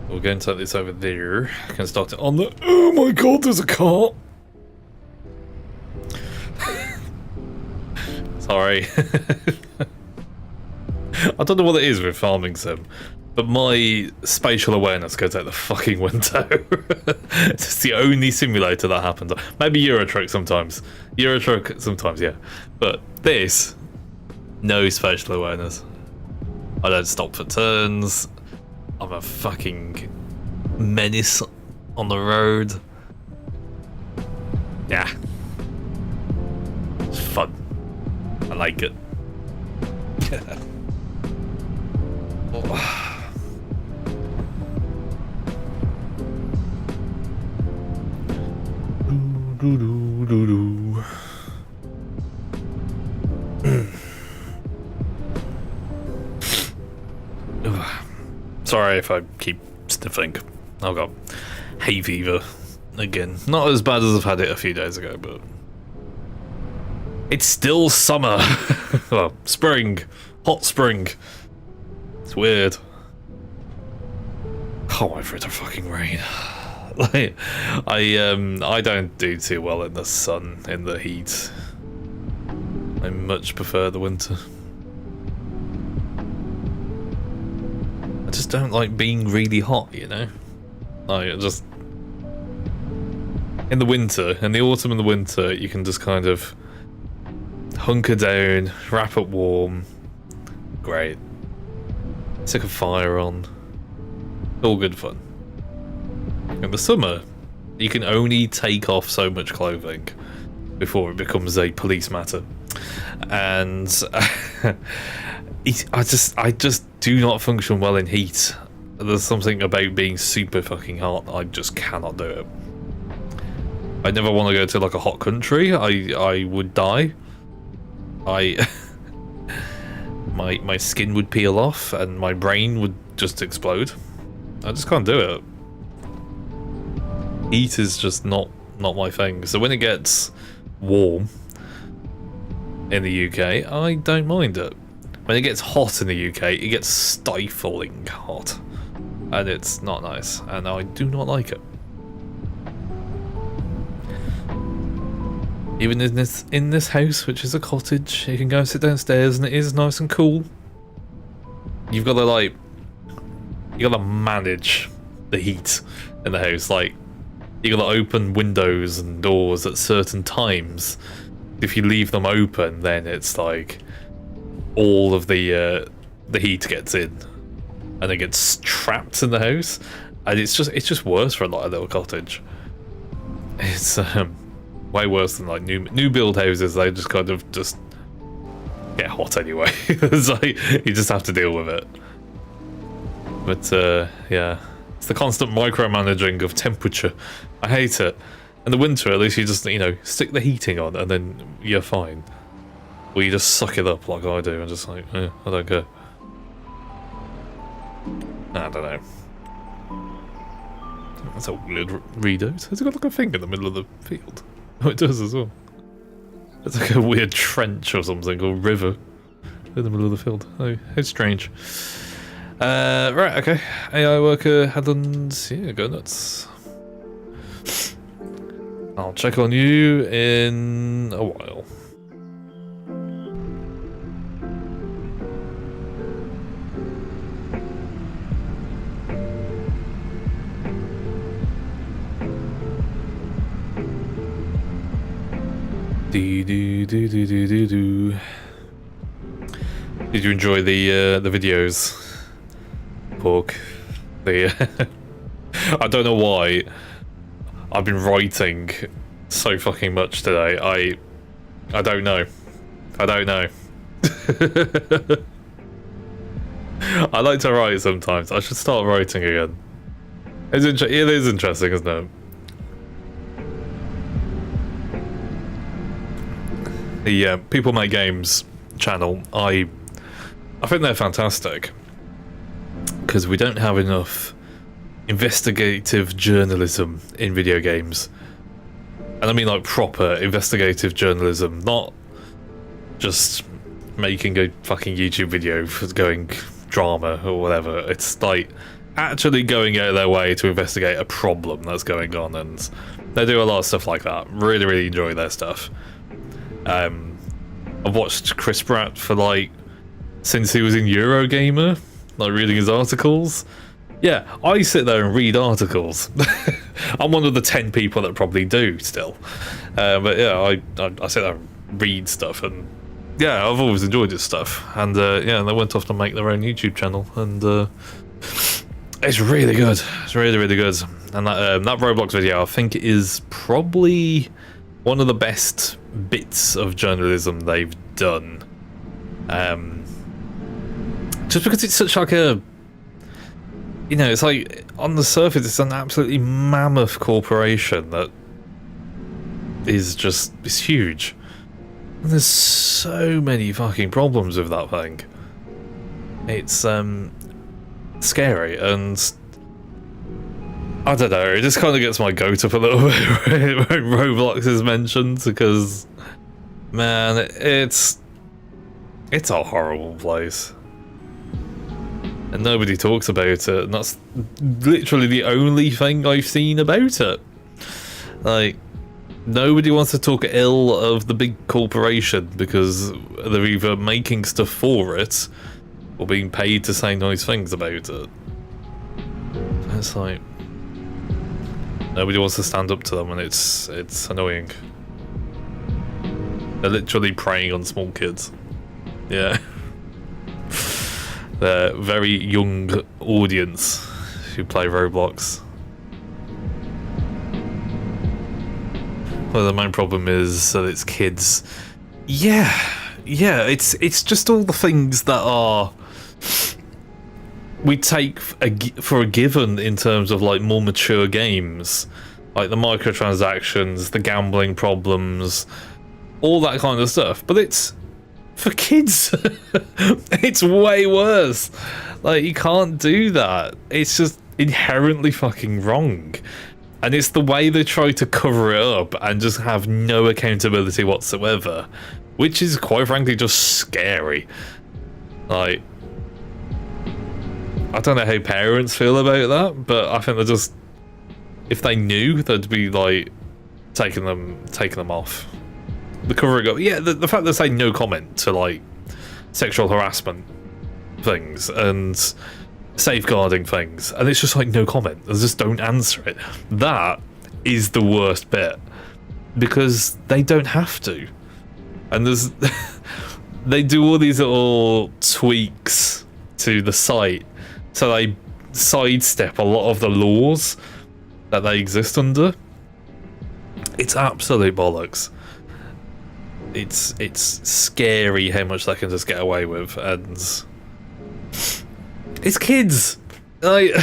We're going to take this over there. Can start it on the. Oh my god, there's a car! Sorry. I don't know what it is with farming sim, but my spatial awareness goes out the fucking window. It's the only simulator that happens. Maybe Euro Truck sometimes. Euro Truck sometimes, yeah. But this, no spatial awareness. I don't stop for turns. I'm a fucking menace on the road. Yeah. It's fun. I like it. Sorry if I keep sniffling. I've got hay fever again. Not as bad as I've had it a few days ago, but it's still summer. Well, spring. Hot spring. It's weird. Can't wait for it to fucking rain. Like, I don't do too well in the sun, in the heat. I much prefer the winter. I just don't like being really hot, you know? Like, just in the winter, in the autumn and the winter, you can just kind of hunker down, wrap up warm. Great. Stick a fire on. All good fun. In the summer, you can only take off so much clothing before it becomes a police matter. And I just do not function well in heat. There's something about being super fucking hot. I just cannot do it. I never want to go to like a hot country. I would die. My skin would peel off and my brain would just explode. I just can't do it. Heat is just not my thing. So when it gets warm in the UK, I don't mind it. When it gets hot in the UK, it gets stifling hot. And it's not nice. And I do not like it. Even in this house, which is a cottage, you can go and sit downstairs and it is nice and cool. You've got to you gotta manage the heat in the house. Like, you gotta open windows and doors at certain times. If you leave them open, then it's like all of the heat gets in, and it gets trapped in the house, and it's just worse for a little cottage. It's way worse than like new build houses. They just kind of just get hot anyway. It's like you just have to deal with it. But yeah, it's the constant micromanaging of temperature. I hate it. In the winter, at least you just, you know, stick the heating on and then you're fine. Or you just suck it up like I do and just like, I don't care. I don't know. That's a weird readout. Has it got like a thing in the middle of the field? Oh, it does as well. It's like a weird trench or something, or river in the middle of the field. Oh, it's strange. Right, okay. AI worker, Headlands, yeah, go nuts. I'll check on you in a while. Do. Did you enjoy the videos, Pork? I don't know why I've been writing so fucking much today. I don't know. I don't know. I like to write sometimes. I should start writing again. It is interesting, isn't it? The People Make Games channel, I think they're fantastic because we don't have enough investigative journalism in video games, and I mean like proper investigative journalism, not just making a fucking YouTube video for going drama or whatever. It's like actually going out of their way to investigate a problem that's going on, and they do a lot of stuff like that. Really enjoy their stuff. I've watched Chris Pratt for like since he was in Eurogamer, like reading his articles. Yeah, I sit there and read articles. I'm one of the 10 people that probably do still. But yeah, I sit there and read stuff, and yeah, I've always enjoyed his stuff. And yeah, they went off to make their own YouTube channel, and it's really good. It's really good. And that Roblox video, I think, is probably one of the best bits of journalism they've done. Just because it's such like a, you know, it's like on the surface it's an absolutely mammoth corporation that is just, it's huge. And there's so many fucking problems with that thing. It's scary, and I don't know, it just kind of gets my goat up a little bit when Roblox is mentioned, because man, it's a horrible place. And nobody talks about it, and that's literally the only thing I've seen about it. Like, nobody wants to talk ill of the big corporation because they're either making stuff for it or being paid to say nice things about it. It's like nobody wants to stand up to them, and it's annoying. They're literally preying on small kids. Yeah. They're very young audience who play Roblox. Well, the main problem is that it's kids. Yeah, it's just all the things that are we take for a given in terms of like more mature games, like the microtransactions, the gambling problems, all that kind of stuff. But it's for kids. It's way worse. Like, you can't do that. It's just inherently fucking wrong. And it's the way they try to cover it up and just have no accountability whatsoever, which is quite frankly just scary. Like, I don't know how parents feel about that, but I think they're just, if they knew, they'd be like taking them off. The covering up, yeah, the fact that they say no comment to like sexual harassment things and safeguarding things, and it's just like no comment, they just don't answer it. That is the worst bit, because they don't have to, and there's they do all these little tweaks to the site so they sidestep a lot of the laws that they exist under. It's absolute bollocks. It's scary how much they can just get away with, and it's kids. Like,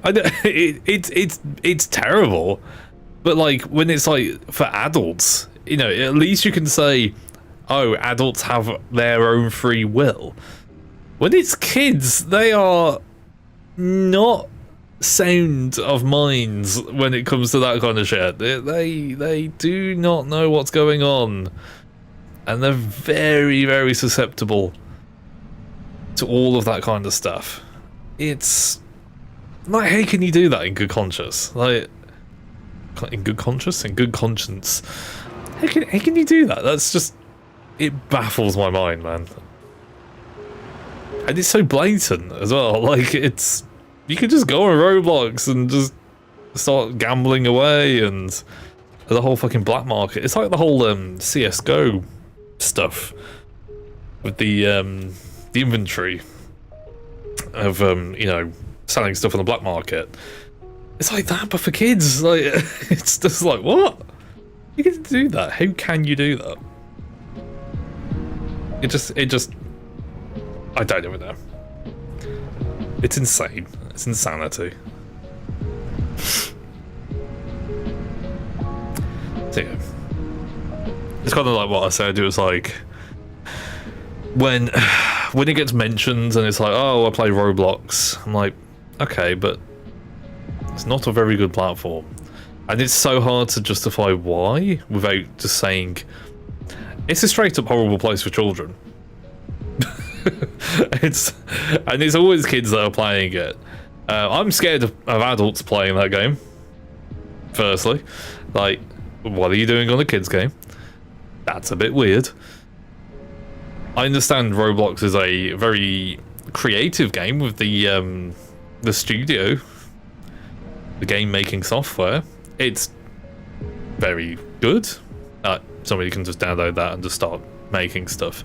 I don't, it's terrible, but like when it's like for adults, you know, at least you can say, oh, adults have their own free will. When it's kids, they are not sound of minds when it comes to that kind of shit. They do not know what's going on, and they're very susceptible to all of that kind of stuff. It's like, how can you do that in good conscience? Like, in good conscience? In good conscience? How can you do that? That's just, it baffles my mind, man. And it's so blatant as well. Like, it's, you can just go on Roblox and just start gambling away, and the whole fucking black market. It's like the whole CS:GO stuff with the inventory of selling stuff on the black market. It's like that, but for kids. Like, it's just like, what? You can do that? How can you do that? It just. I don't even know. It's insane. It's insanity. So yeah. It's kind of like what I said. It was like when it gets mentioned and it's like, oh, I play Roblox. I'm like, okay, but it's not a very good platform, and it's so hard to justify why without just saying it's a straight up horrible place for children. it's always kids that are playing it. I'm scared of adults playing that game. Firstly, like, what are you doing on a kids game? That's a bit weird. I understand Roblox is a very creative game with the studio, the game making software. It's very good. Somebody can just download that and just start making stuff.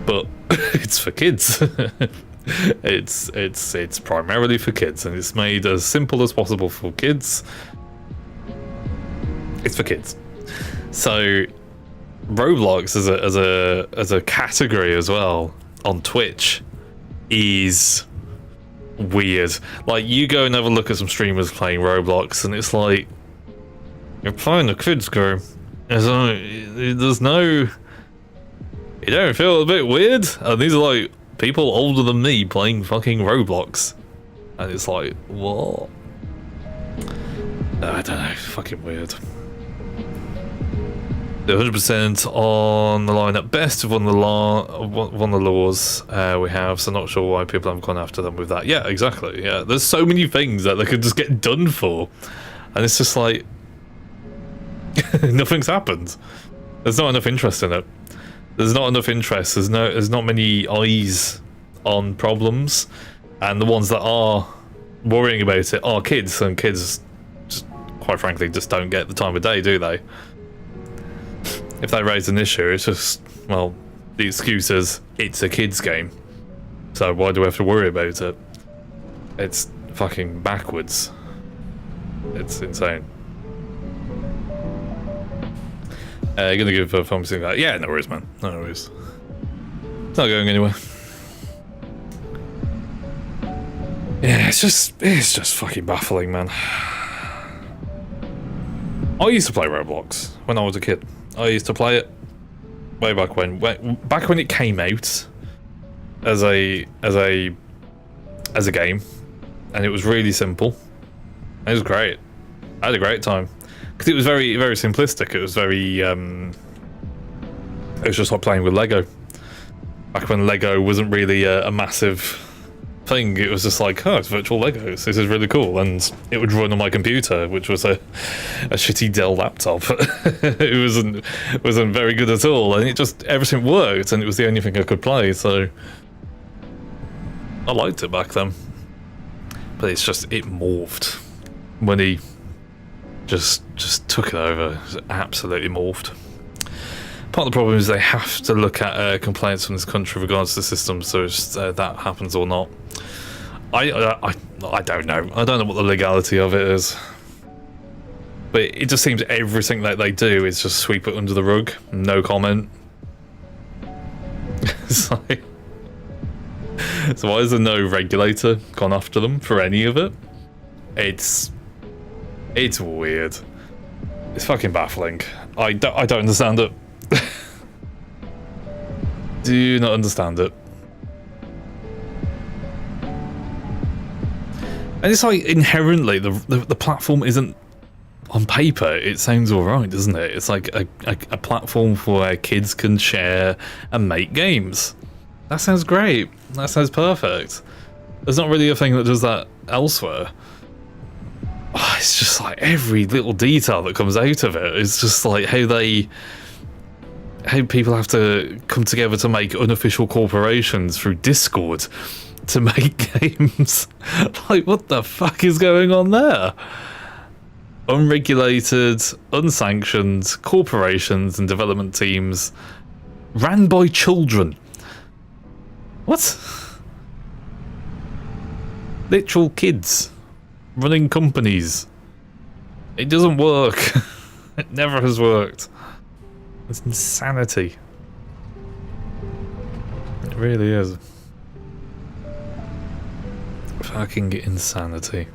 But it's for kids. It's primarily for kids, and it's made as simple as possible for kids. It's for kids. So Roblox as a category as well on Twitch is weird. Like, you go and have a look at some streamers playing Roblox, and it's like, you're playing a kids game. There's no. You don't feel a bit weird? And these are like people older than me playing fucking Roblox, and it's like, what? I don't know. Fucking weird. They're 100% on the line at best of one of the laws we have, so not sure why people haven't gone after them with that. Yeah, exactly. Yeah, there's so many things that they could just get done for, and it's just like nothing's happened. There's not enough interest in it. There's not enough interest. There's not many eyes on problems, and the ones that are worrying about it are kids, and kids, just, quite frankly, just don't get the time of day, do they? If they raise an issue, it's just, well, the excuse is it's a kids game, so why do we have to worry about it? It's fucking backwards. It's insane. You're gonna give a film something like that? Yeah, no worries, man. No worries. It's not going anywhere. Yeah, it's just fucking baffling, man. I used to play Roblox when I was a kid. I used to play it way back when it came out as a game, and it was really simple. It was great. I had a great time. Because it was very, very simplistic. It was very, it was just like playing with Lego. Back when Lego wasn't really a massive thing, it was just like, oh, it's virtual Legos. This is really cool. And it would run on my computer, which was a shitty Dell laptop. It wasn't very good at all. And it just, everything worked, and it was the only thing I could play. So I liked it back then. But it's just, it morphed when he just took it over. It absolutely morphed. Part of the problem is they have to look at complaints from this country regards to the system, so that happens or not. I don't know. I don't know what the legality of it is, but it just seems everything that they do is just sweep it under the rug, no comment. It's like, so why is there no regulator gone after them for any of it? It's weird. It's fucking baffling. I don't understand it. Do not understand it. And it's like, inherently, the platform isn't, on paper, it sounds alright, doesn't it? It's like a platform where kids can share and make games. That sounds great. That sounds perfect. There's not really a thing that does that elsewhere. Oh, it's just like every little detail that comes out of it is just like how people have to come together to make unofficial corporations through Discord to make games. Like, what the fuck is going on there? unregulated, unsanctioned corporations and development teams ran by children. What? Literal kids running companies. It doesn't work. It never has worked. It's insanity. It really is. Fucking insanity.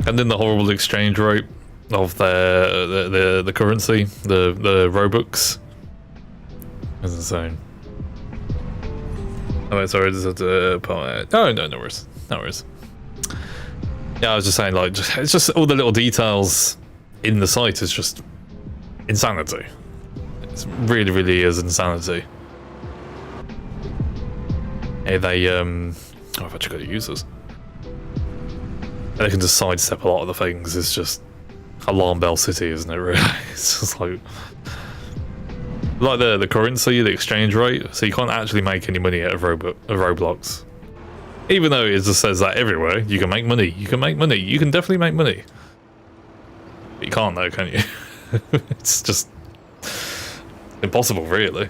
And then the horrible exchange rate of the currency, the Robux, is insane. Oh, wait, sorry, this is no worries, no worries. Yeah, I was just saying, like, it's just all the little details in the site is just insanity. It really, really is insanity. Hey, they oh, I've actually got to use this. They can just sidestep a lot of the things. It's just alarm bell city, isn't it? Really, it's just like the currency, the exchange rate. So you can't actually make any money out of Roblox, even though it just says that everywhere. You can make money. You can make money. You can definitely make money. But you can't, though, can you? It's just impossible, really.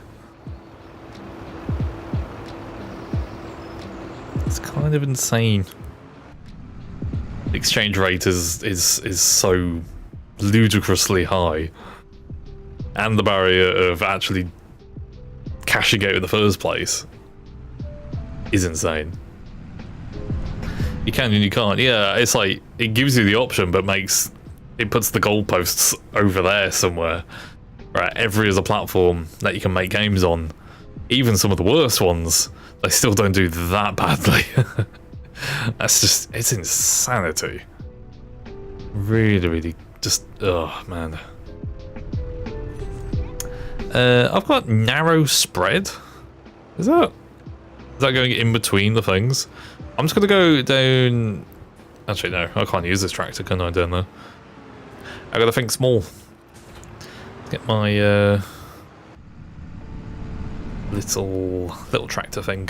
It's kind of insane. The exchange rate is so ludicrously high, and the barrier of actually cashing out in the first place is insane. You can and you can't. Yeah, it's like it gives you the option, but it puts the goalposts over there somewhere. Right, every other platform that you can make games on, even some of the worst ones, they still don't do that badly. That's just, it's insanity. Really, really, just, oh man. I've got narrow spread. Is that going in between the things? I'm just gonna go down. Actually, no, I can't use this tractor, can I? Down there. I gotta think small. Get my little tractor thing.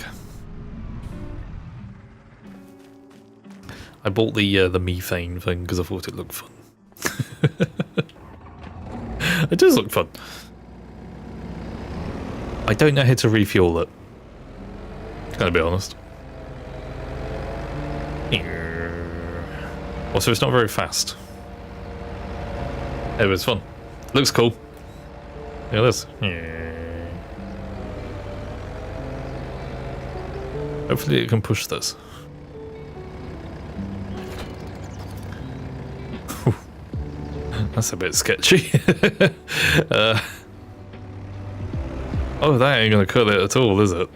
I bought the methane thing because I thought it looked fun. It does look fun. I don't know how to refuel it. Gonna be honest. Also, it's not very fast. It was fun. Looks cool. Look at this. Hopefully it can push this. That's a bit sketchy. Oh, that ain't gonna cut it at all, is it?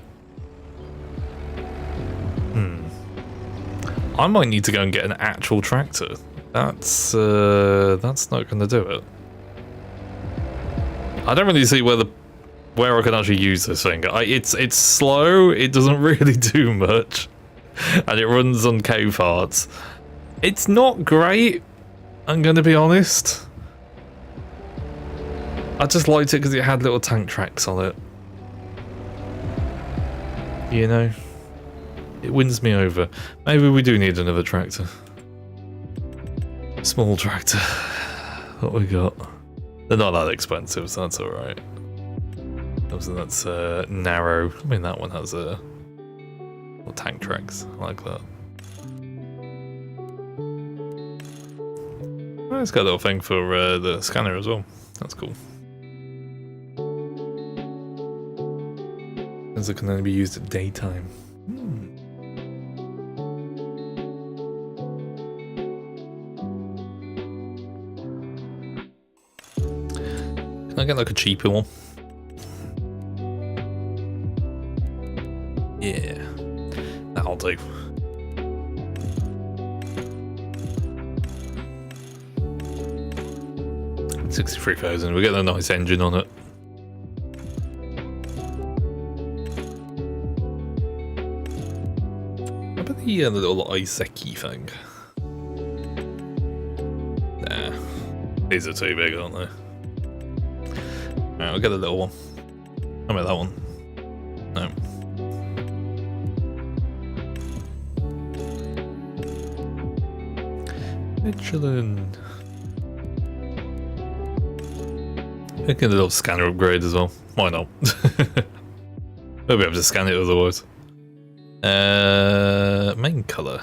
I might need to go and get an actual tractor. That's not gonna do it. I don't really see where I can actually use this thing. It's slow. It doesn't really do much, and it runs on cow farts. It's not great. I'm gonna be honest. I just liked it because it had little tank tracks on it. You know, it wins me over. Maybe we do need another tractor. Small tractor. What we got? They're not that expensive, so that's alright. That's narrow. I mean, that one has little tank tracks. I like that. Oh, it's got a little thing for the scanner as well. That's cool. As it can only be used at daytime. Can I get like a cheaper one? Yeah, that'll do. $63,000. We get a nice engine on it. How about the little Iseki thing? Nah, these are too big, aren't they? Alright, I'll get a little one. How about that one? No. Michelin. Get a little scanner upgrade as well. Why not? We'll be able to scan it otherwise. Main colour.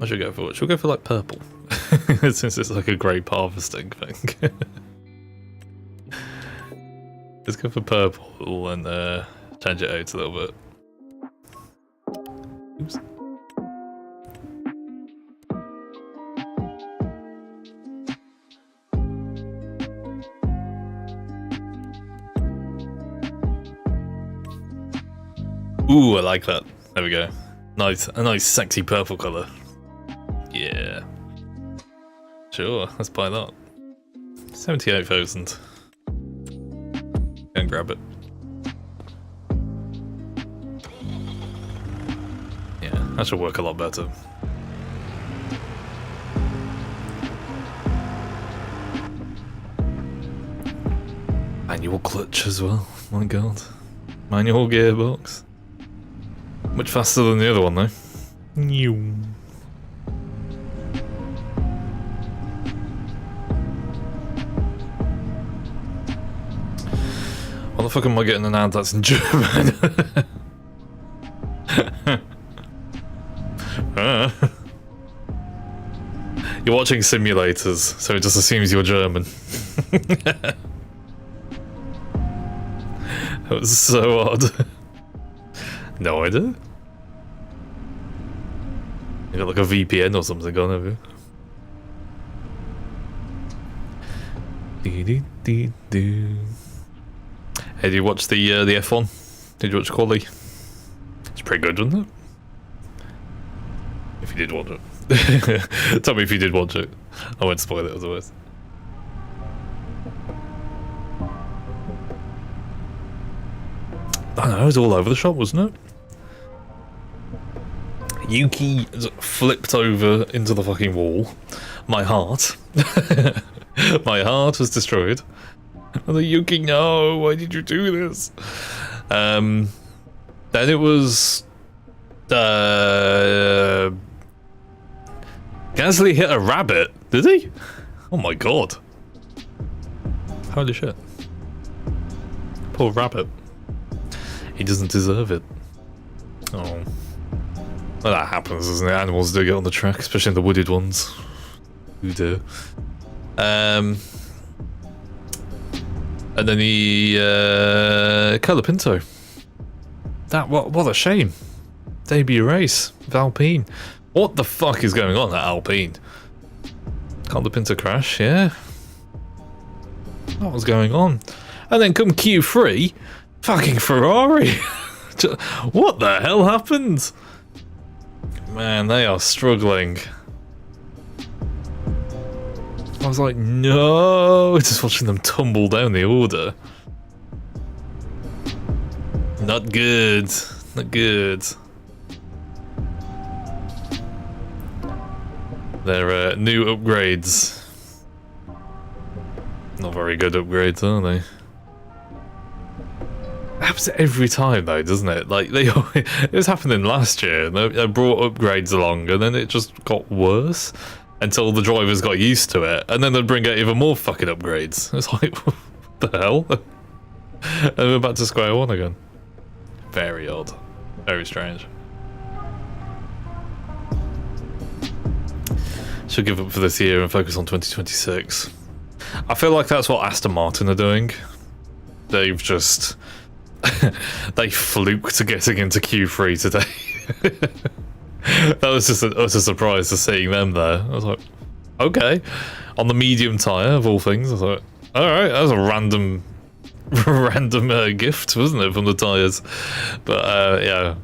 I should go for what? Should we go for like purple? Since it's like a grape harvesting thing. Let's go for purple and change it out a little bit. Oops. Ooh, I like that. There we go. Nice, a nice sexy purple colour. Yeah. Sure, let's buy that. 78,000. Go and grab it. Yeah, that should work a lot better. Manual clutch as well, my god. Manual gearbox. Much faster than the other one, though. New. Why the fuck am I getting an ad that's in German? You're watching simulators, so it just assumes you're German. That was so odd. No idea. You got like a VPN or something on, have you? Hey, did you watch the F1? Did you watch quali? It's pretty good, wasn't it? If you did watch it. Tell me if you did watch it. I won't spoil it otherwise. I know, it was all over the shop, wasn't it? Yuki flipped over into the fucking wall. My heart. My heart was destroyed. I was like, Yuki, no, why did you do this? Then it was... Gasly hit a rabbit, did he? Oh my god. Holy shit. Poor rabbit. He doesn't deserve it. Oh. Well, that happens, doesn't it? Animals do get on the track, especially the wooded ones. Who do. And then the Colapinto. What a shame. Debut race with Alpine. What the fuck is going on at Alpine? Colapinto crash, yeah. What was going on? And then come Q3, fucking Ferrari. What the hell happened? Man, they are struggling. I was like, no, just watching them tumble down the order. Not good, not good. They're new upgrades. Not very good upgrades, are they? Happens every time though, doesn't it? Like it was happening last year. They brought upgrades along, and then it just got worse until the drivers got used to it, and then they'd bring out even more fucking upgrades. It's like, what the hell? And we're back to square one again. Very odd, very strange. Should give up for this year and focus on 2026. I feel like that's what Aston Martin are doing. They've just they fluked getting into Q3 today. That was just a surprise to seeing them there. I was like, okay, on the medium tyre of all things. I was like, all right, that was a random gift, wasn't it, from the tyres? But yeah,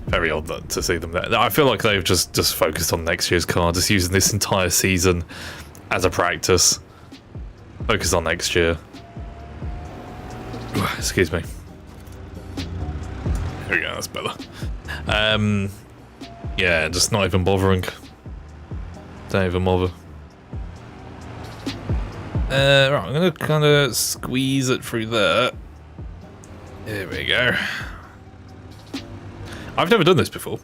very odd to see them there. I feel like they've just focused on next year's car, just using this entire season as a practice. Focus on next year. Excuse me. There we go, that's better. Yeah, just not even bothering. Don't even bother. Right, I'm gonna kind of squeeze it through there. There we go. I've never done this before.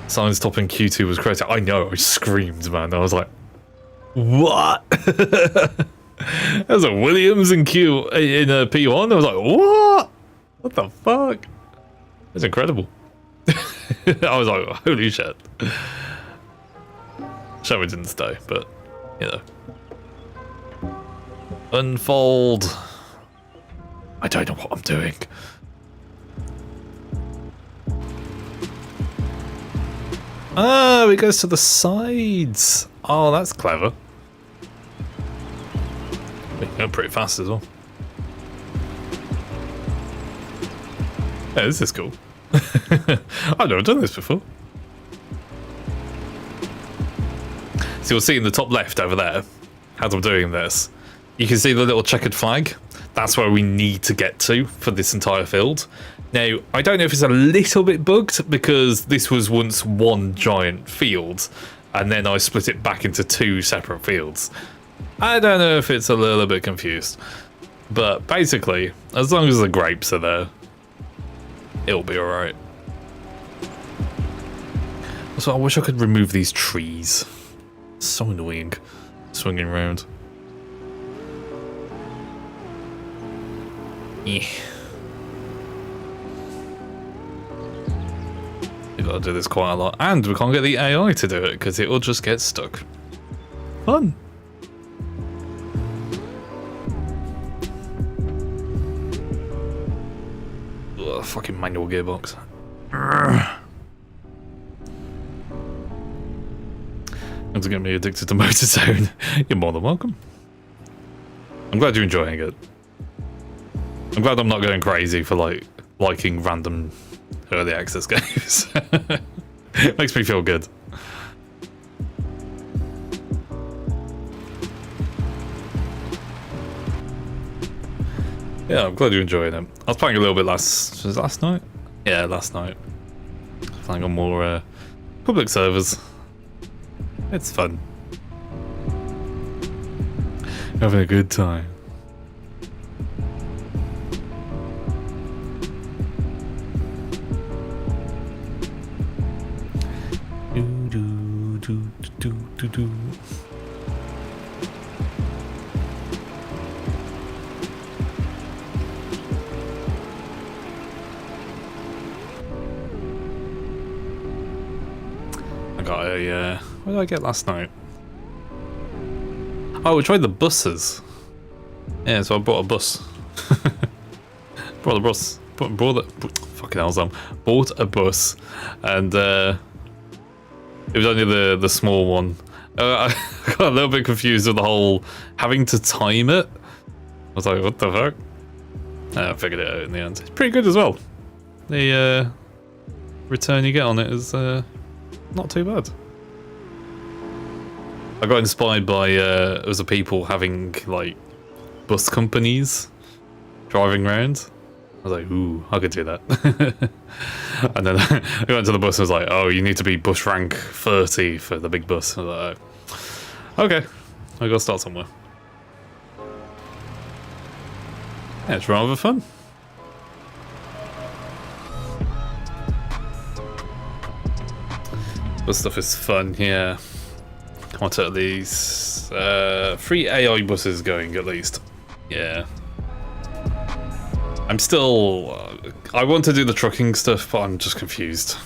Science Top in Q2 was crazy. I know, I screamed, man. I was like, what? There's a Williams in Q in a P1. I was like, what? What the fuck? It's incredible. I was like, holy shit. Shame we didn't stay, but you know. Unfold. I don't know what I'm doing. Oh, it goes to the sides. Oh, that's clever. We can go pretty fast as well. Yeah, this is cool. I've never done this before. So you'll see in the top left over there, as I'm doing this, you can see the little checkered flag. That's where we need to get to for this entire field. Now, I don't know if it's a little bit bugged because this was once one giant field and then I split it back into two separate fields. I don't know if it's a little bit confused, but basically, as long as the grapes are there, it'll be alright. So I wish I could remove these trees. So annoying, swinging around. Yeah. We've got to do this quite a lot, and we can't get the AI to do it because it will just get stuck. Fun. Ugh, fucking manual gearbox. It's gonna be addicted to Motorzone. You're more than welcome. I'm glad you're enjoying it. I'm glad I'm not going crazy for like liking random early access games. It makes me feel good. Yeah, I'm glad you're enjoying it. I was playing a little bit last night? Yeah, last night. Playing on more public servers. It's fun. Having a good time. Do. I got a, what did I get last night? Oh, we tried the buses. Yeah, so I bought a bus. Brought a bus. Fucking hell, Sam. Bought a bus, and it was only the small one. I got a little bit confused with the whole having to time it. I was like, what the fuck? I figured it out in the end. It's pretty good as well. The return you get on it is not too bad. I got inspired by other people having like bus companies driving around. I was like, ooh, I could do that. And then I went to the bus and was like, oh, you need to be bus rank 30 for the big bus. I was like, okay, I gotta start somewhere. Yeah, it's rather fun. Bus stuff is fun, yeah. I want at least 3 AI buses going at least. Yeah. I'm still... I want to do the trucking stuff, but I'm just confused.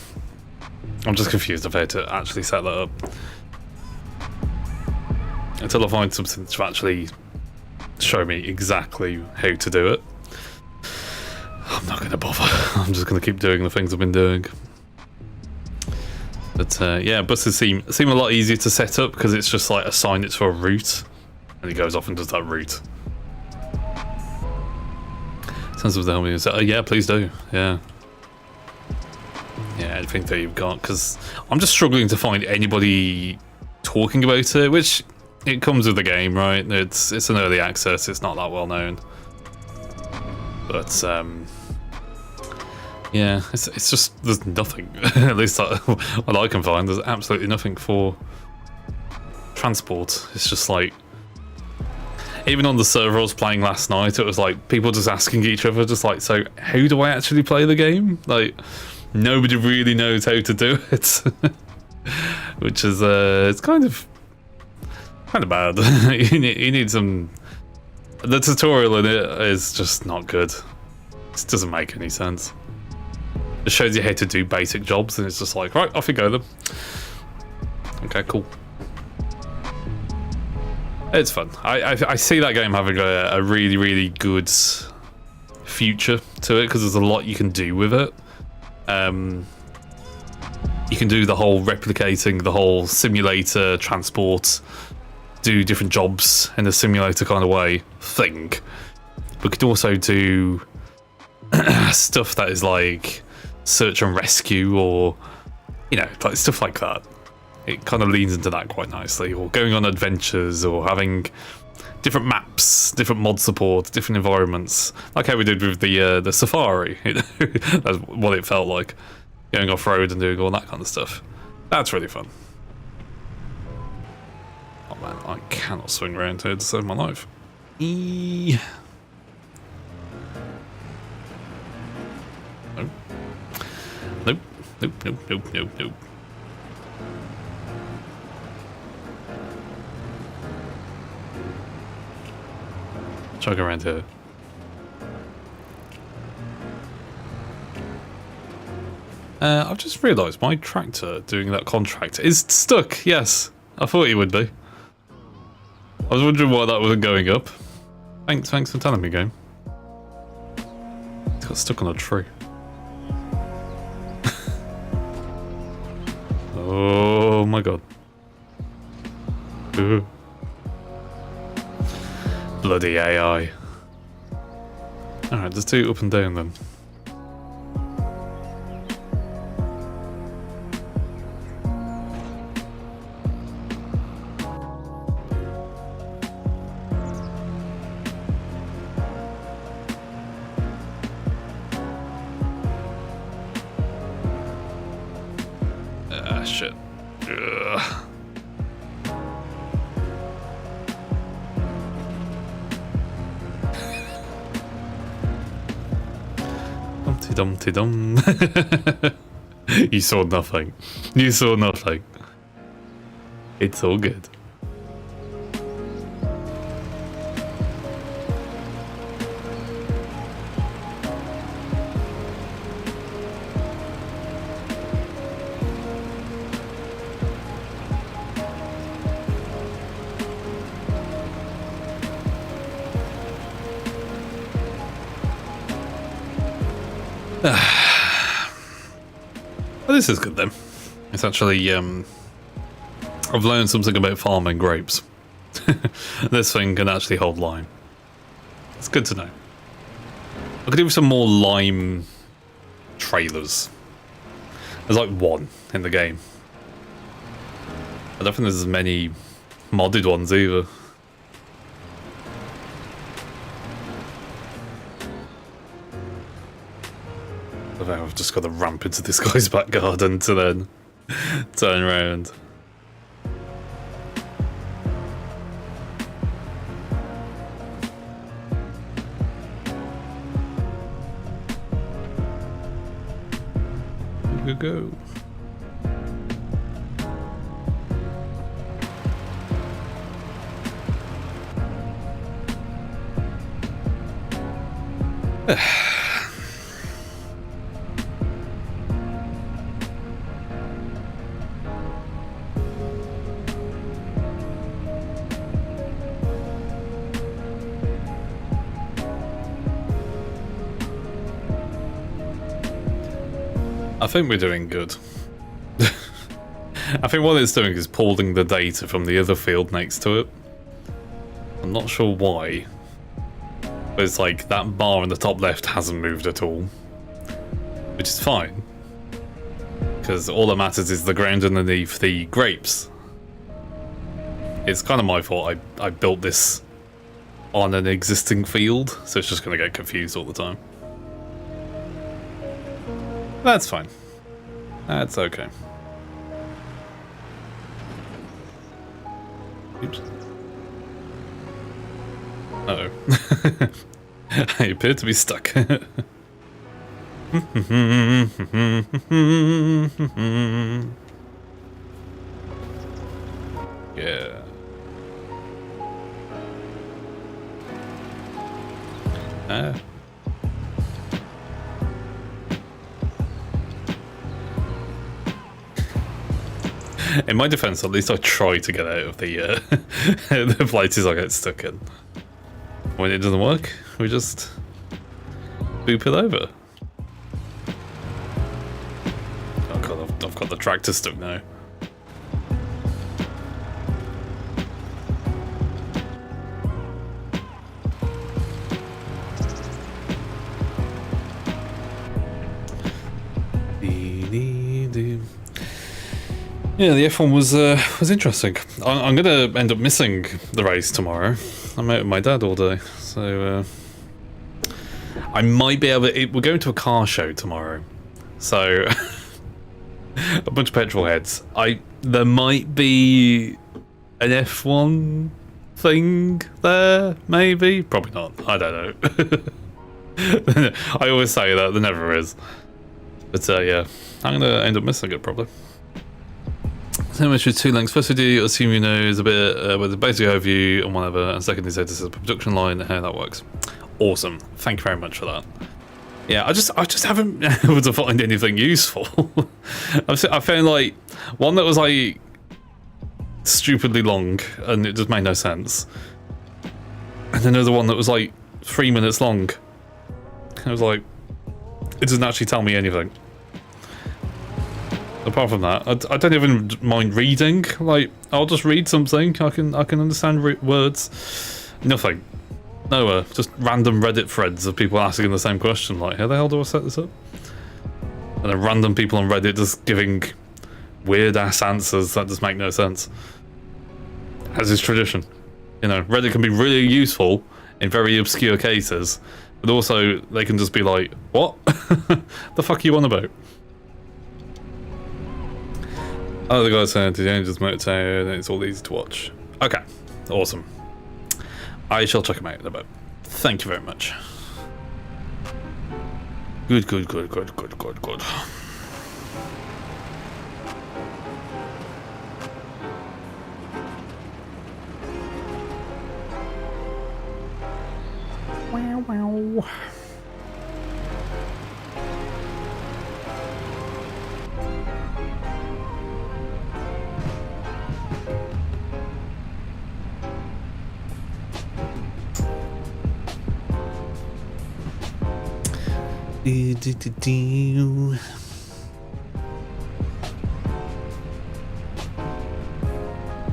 I'm just confused of how to actually set that up. Until I find something to actually show me exactly how to do it, I'm not going to bother. I'm just going to keep doing the things I've been doing. But yeah, buses seem a lot easier to set up because it's just like assign it to a route, and it goes off and does that route. Sounds of the helmet. Yeah, please do. Yeah. Yeah, anything that you've got, because I'm just struggling to find anybody talking about it, which it comes with the game, right? It's an early access. It's not that well known. But yeah, it's just there's nothing. At least what I can find, there's absolutely nothing for transport. It's just like. Even on the server I was playing last night, it was like people just asking each other, just like, so how do I actually play the game? Like, nobody really knows how to do it, which is it's kind of bad. You need some. The tutorial in it is just not good. It doesn't make any sense. It shows you how to do basic jobs, and it's just like, right, off you go then. Okay, cool. It's fun. I see that game having a really, really good future to it, because there's a lot you can do with it. You can do the whole replicating, the whole simulator transport, do different jobs in a simulator kind of way thing. But you could also do stuff that is like search and rescue, or like stuff like that. It kind of leans into that quite nicely, or going on adventures, or having different maps, different mod support, different environments, like how we did with the safari. That's what it felt like, going off road and doing all that kind of stuff. That's really fun. Oh man, I cannot swing around here to save my life. Nope. Nope. Nope. Nope. Nope. Nope. Nope. Chug around here. I've just realised my tractor doing that contract is stuck. Yes, I thought he would be. I was wondering why that wasn't going up. Thanks for telling me, game. It's got stuck on a tree. Oh my god. Ooh. Bloody AI. Alright, just do up and down then. Ah, shit. Ugh. Dumpty dum. You saw nothing. You saw nothing. It's all good. Well, this is good then. It's actually, I've learned something about farming grapes. This thing can actually hold lime. It's good to know. I could do with some more lime trailers. There's like one in the game. I don't think there's as many modded ones either. I've just got to ramp into this guy's back garden to then turn around. Go. I think we're doing good. I think what it's doing is pulling the data from the other field next to it. I'm not sure why. But it's like that bar in the top left hasn't moved at all. Which is fine. Because all that matters is the ground underneath the grapes. It's kind of my fault. I built this on an existing field, so it's just going to get confused all the time. That's fine. That's okay. Oops. Uh-oh. I appear to be stuck. Yeah. In my defense, at least I try to get out of the the places I get stuck in. When it doesn't work, we just boop it over. Oh god, I've got the tractor stuck now. Yeah, the F1 was interesting. I'm gonna end up missing the race tomorrow. I'm out with my dad all day, so I might be able to. We're going to a car show tomorrow, so a bunch of petrol heads. There might be an F1 thing there, maybe. Probably not. I don't know. I always say that there never is, but yeah, I'm gonna end up missing it probably. So much with two links. First we do assume you know is a bit with the basic overview and whatever, and secondly say this is a production line and how that works. Awesome. Thank you very much for that. Yeah, I just haven't been able to find anything useful. I found like one that was like stupidly long and it just made no sense. And another one that was like 3 minutes long. I was like, it doesn't actually tell me anything. Apart from that, I don't even mind reading. Like, I'll just read something. I can understand words. Nothing. Nowhere. Just random Reddit threads of people asking the same question. Like, how the hell do I set this up? And then random people on Reddit just giving weird ass answers that just make no sense. As is tradition. You know, Reddit can be really useful in very obscure cases, but also they can just be like, what? The fuck are you on about? Oh, the guy said, did you just motor and it's all easy to watch. Okay, awesome. I shall check them out in a bit. Thank you very much. Good. Wow.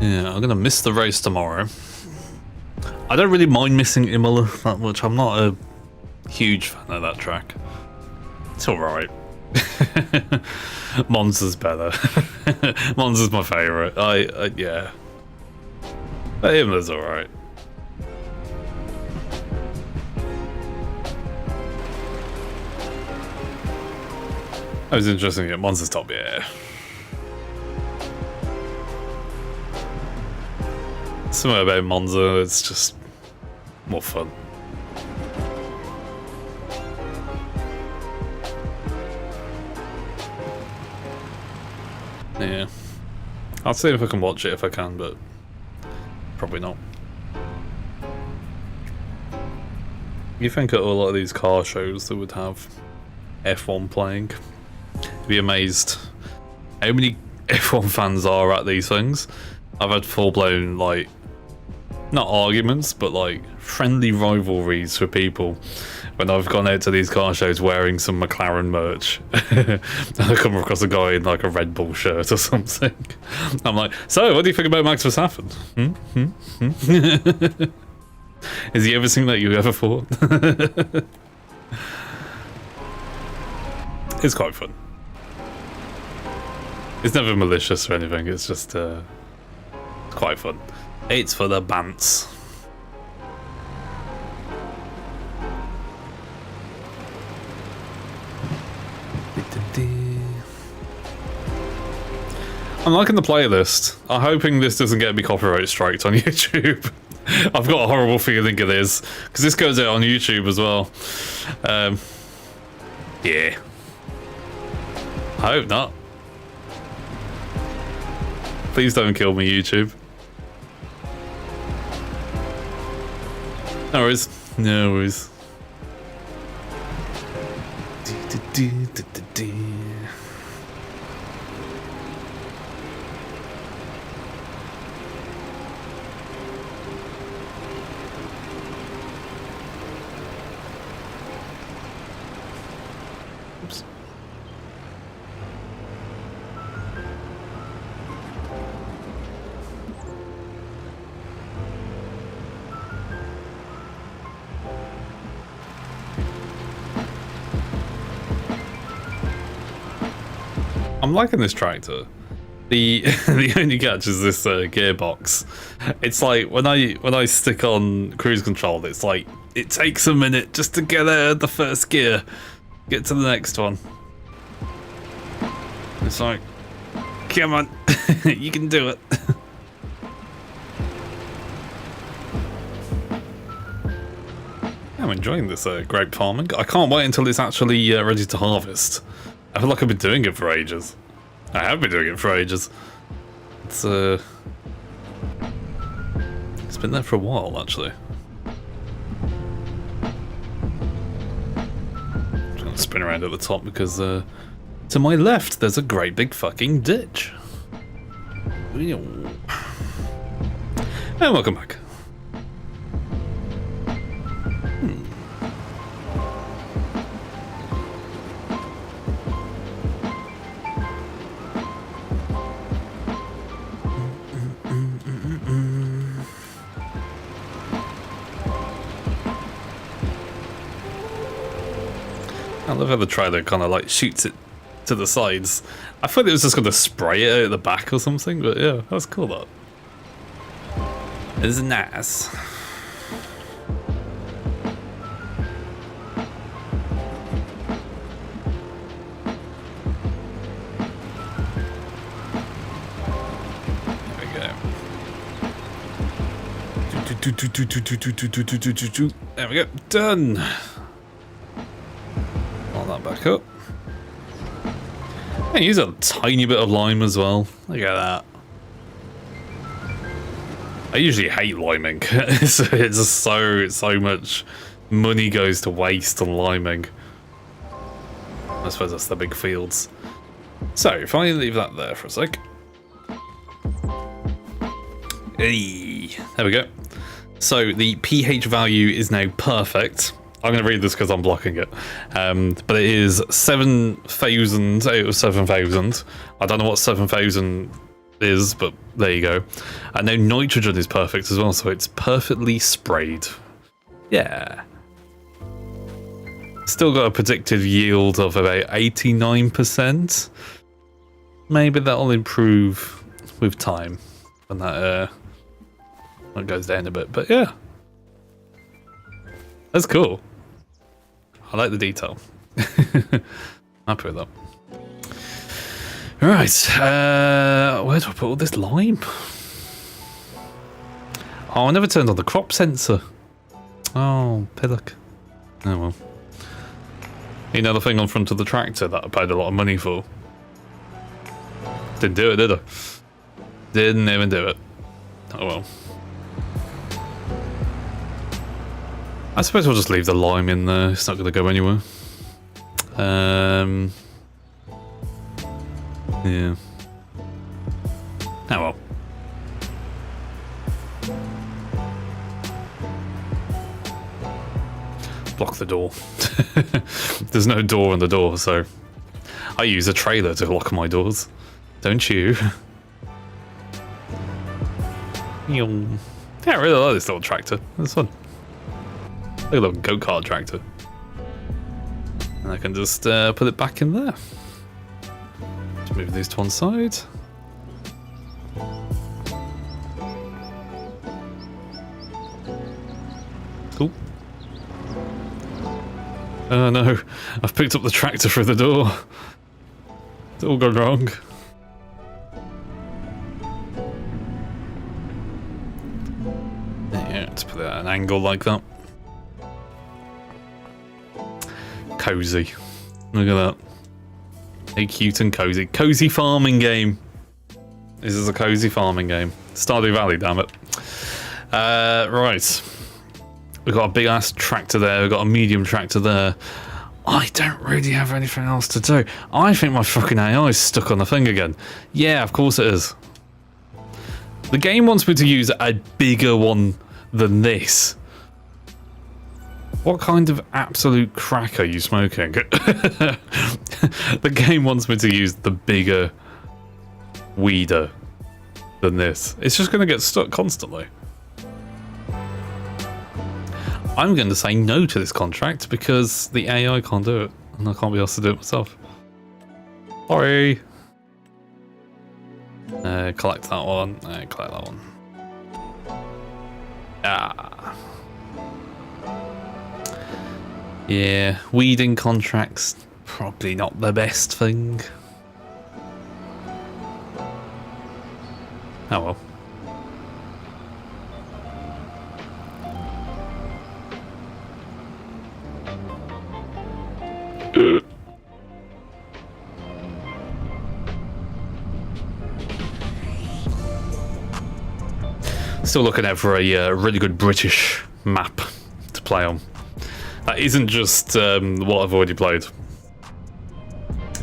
Yeah, I'm gonna miss the race tomorrow. I don't really mind missing Imola that much. I'm not a huge fan of that track. It's alright. Monza's better. Monza's my favourite. Yeah. But Imola's alright. That was interesting. Yeah, Monza's top, yeah. Something about Monza, it's just more fun. Yeah. I'll see if I can watch it if I can, but probably not. You think at a lot of these car shows that would have F1 playing? You'd be amazed how many F1 fans are at these things. I've had full-blown, like, not arguments, but like friendly rivalries for people when I've gone out to these car shows wearing some McLaren merch. And I come across a guy in like a Red Bull shirt or something. I'm like, so what do you think about Max Verstappen? Is he everything that you ever thought? It's quite fun. It's never malicious or anything, it's just quite fun. It's for the bants. I'm liking the playlist. I'm hoping this doesn't get me copyright striked on YouTube. I've got a horrible feeling it is, because this goes out on YouTube as well. Yeah. I hope not. Please don't kill me, YouTube. No worries. No worries. Oops. I'm liking this tractor. The the only catch is this gearbox. It's like when I stick on cruise control, it's like it takes a minute just to get out of the first gear, get to the next one. It's like, come on, you can do it. I'm enjoying this grape farming. I can't wait until it's actually ready to harvest. I feel like I've been doing it for ages. I have been doing it for ages. It's been there for a while, actually. I'm trying to spin around at the top because to my left there's a great big fucking ditch. And welcome back. I love how the trailer kind of like shoots it to the sides. I thought it was just going to spray it out at the back or something, but yeah, that was cool though. It's nice. There we go. Done. Roll that back up. I use a tiny bit of lime as well. Look at that. I usually hate liming. So it's just so much money goes to waste on liming. I suppose that's the big fields. So if I leave that there for a sec. Hey, there we go. So the pH value is now perfect. I'm going to read this because I'm blocking it. But it is 7,000 out of 7,000. I don't know what 7,000 is, but there you go. And now nitrogen is perfect as well, so it's perfectly sprayed. Yeah. Still got a predicted yield of about 89%. Maybe that'll improve with time when that goes down a bit, but yeah. That's cool. I like the detail. Happy with that. Right, where do I put all this lime? Oh, I never turned on the crop sensor. Oh, pillock. Oh well. You know the thing on front of the tractor that I paid a lot of money for? Didn't do it, did I? Didn't even do it. Oh well. I suppose we'll just leave the lime in there. It's not going to go anywhere. Yeah. Oh well. Block the door. There's no door on the door, so I use a trailer to lock my doors. Don't you? Yeah, I really like this little tractor. It's fun. Like a little go-kart tractor. And I can just put it back in there. Just move these to one side. Cool. Oh no, I've picked up the tractor through the door. It's all gone wrong. Yeah, let's put it at an angle like that. Cozy. Look at that. A cute and cozy farming game. This is a cozy farming game. Stardew Valley, damn it. Right. We've got a big ass tractor there. We've got a medium tractor there. I don't really have anything else to do. I think my fucking AI is stuck on the thing again. Yeah, of course it is. The game wants me to use a bigger one than this. What kind of absolute crack are you smoking? The game wants me to use the bigger weeder than this. It's just going to get stuck constantly. I'm going to say no to this contract because the AI can't do it, and I can't be asked to do it myself. Sorry. Collect that one. Collect that one. Ah. Yeah, weeding contracts, probably not the best thing. Oh well. Still looking out for a really good British map to play on. That isn't just what I've already played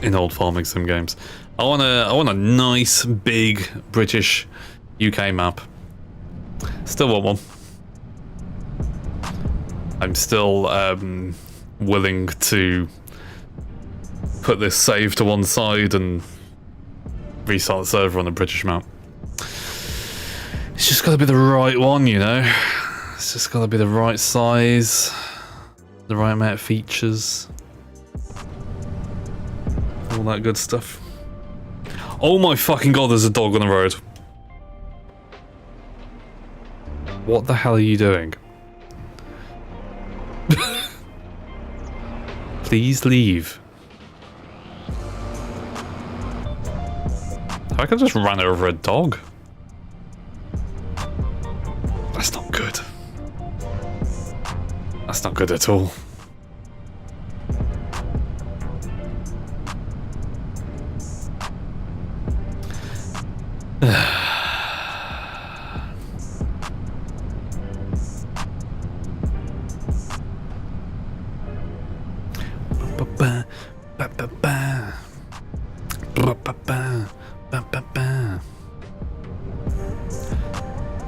in old farming sim games. I want a nice big British UK map. Still want one. I'm still willing to put this save to one side and restart the server on a British map. It's just got to be the right one, you know. It's just got to be the right size, the right amount of features, all that good stuff. Oh my fucking god, there's a dog on the road. What the hell are you doing? Please leave. I could just run over a dog. That's not good. That's not good at all.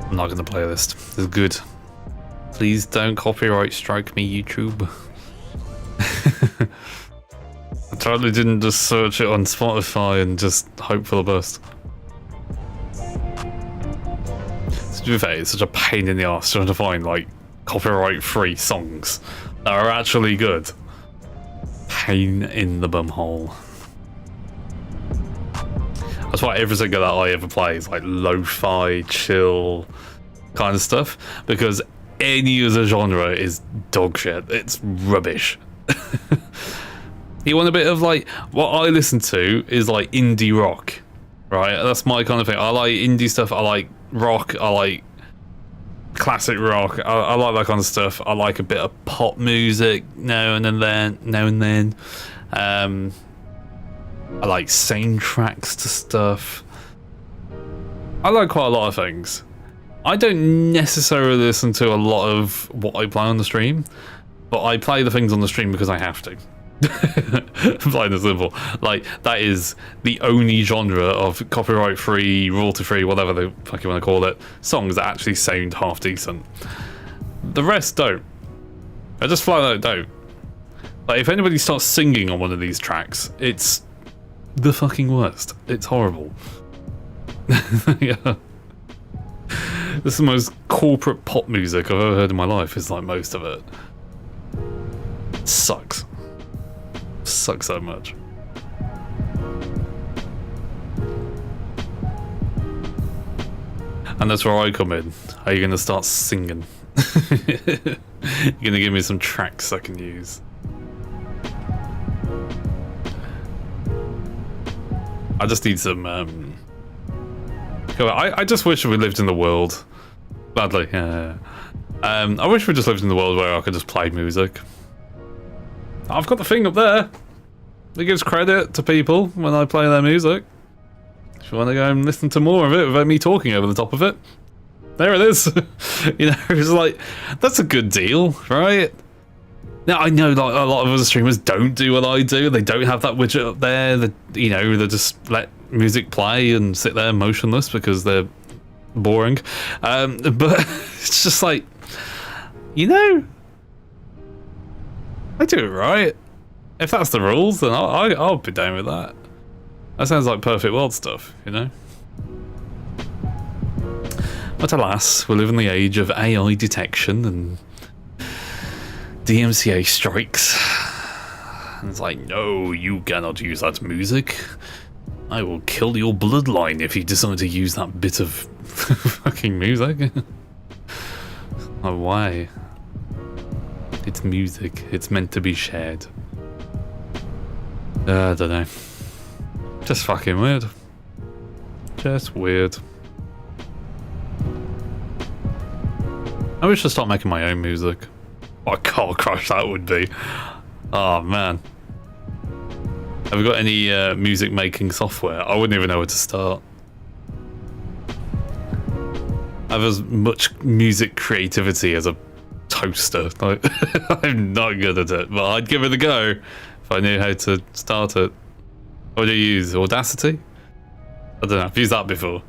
I'm not going to play this. This is good. Please don't copyright strike me, YouTube. I totally didn't just search it on Spotify and just hope for the best. To be fair, it's such a pain in the arse trying to find like copyright-free songs that are actually good. Pain in the bumhole. That's why everything that I ever play is like lo-fi, chill kind of stuff, because any other genre is dog shit. It's rubbish. You want a bit of like, what I listen to is like indie rock, right? That's my kind of thing. I like indie stuff, I like rock, I like classic rock, I like that kind of stuff. I like a bit of pop music now and then. I like soundtracks to stuff. I like quite a lot of things. I don't necessarily listen to a lot of what I play on the stream, but I play the things on the stream because I have to. Plain and simple. Like, that is the only genre of copyright-free, royalty-free, whatever the fuck you want to call it, songs that actually sound half decent. The rest don't. I just flat out don't. Like, if anybody starts singing on one of these tracks, it's the fucking worst. It's horrible. Yeah. This is the most corporate pop music I've ever heard in my life, is like most of it. It sucks. Sucks so much. And that's where I come in. Are you gonna start singing? You're gonna give me some tracks I can use. I just need some I just wish we lived in the world. Badly, yeah. I wish we just lived in the world where I could just play music. I've got the thing up there. It gives credit to people when I play their music. If you want to go and listen to more of it without me talking over the top of it, there it is. You know, it's like, that's a good deal, right? Now, I know like a lot of other streamers don't do what I do. They don't have that widget up there. You know, they just let music play and sit there motionless because they're boring. But it's just like, you know, I do it right. If that's the rules, then I'll be down with that. That sounds like perfect world stuff, you know? But alas, we live in the age of AI detection and DMCA strikes. And it's like, no, you cannot use that music. I will kill your bloodline if you decide to use that bit of fucking music. Oh, why? It's music. It's meant to be shared. I don't know. Just fucking weird. Just weird. I wish I'd start making my own music. What a car crash that would be. Oh man. Have we got any music making software? I wouldn't even know where to start. I have as much music creativity as a toaster. Like, I'm not good at it, but I'd give it a go if I knew how to start it. What do you use? Audacity? I don't know, I've used that before.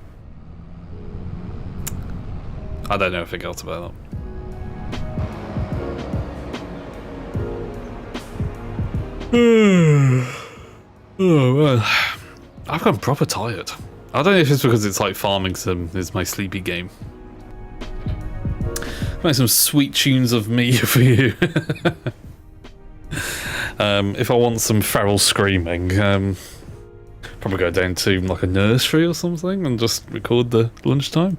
I don't know anything else about that. Oh well, I've gone proper tired. I don't know if it's because it's like Farming Sim is my sleepy game. Make some sweet tunes of me for you. If I want some feral screaming, probably go down to like a nursery or something and just record the lunchtime.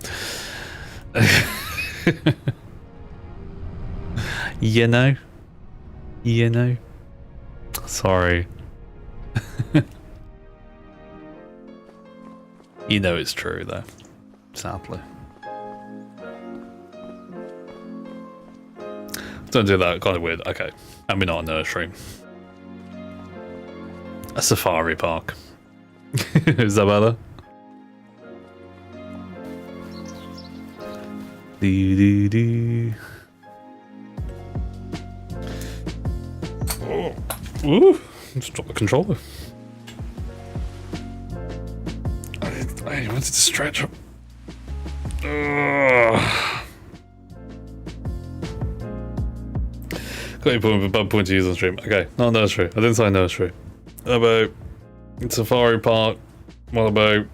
You know. Sorry. You know it's true though, sadly. Don't do that, kind of weird. Okay, and we're not a nursery. A safari park. Is that better? Oh, ooh! Just drop the controller. I wanted to stretch up. Got your point, bad point to use on stream. Okay, not nursery. I didn't say nursery. What about safari park? What about?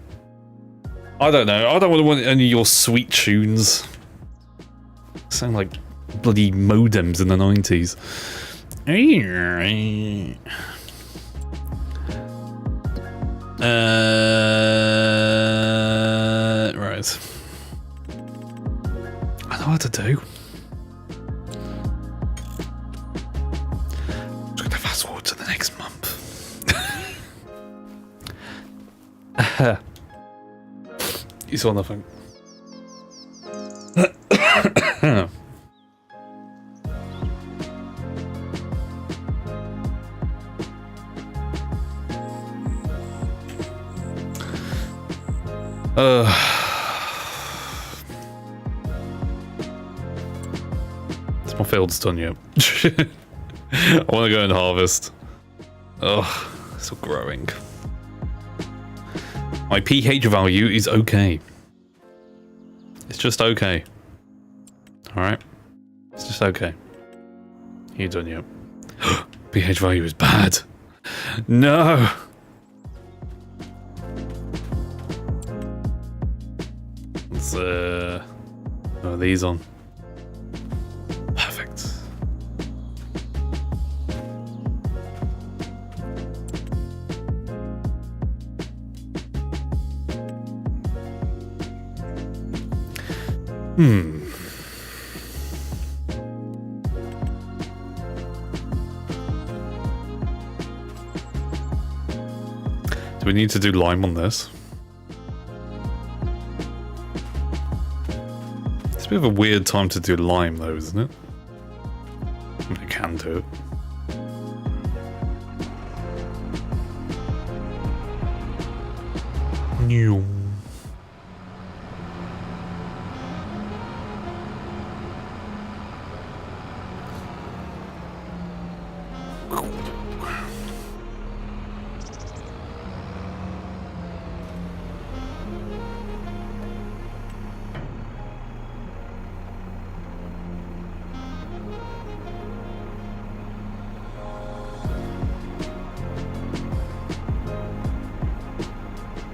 I don't know. I don't want any of your sweet tunes. Sound like bloody modems in the 90s. Right. I know what to do. I'm just gonna fast forward to the next month. You saw nothing. It's my field's done yet. I want to go and harvest. Oh, still growing. My pH value is okay. It's just okay. Alright? It's just okay. You done yet? pH value is bad. No! Let's are these on? Perfect. Do we need to do lime on this? It's a bit of a weird time to do lime though, isn't it? I mean, I can do it. New.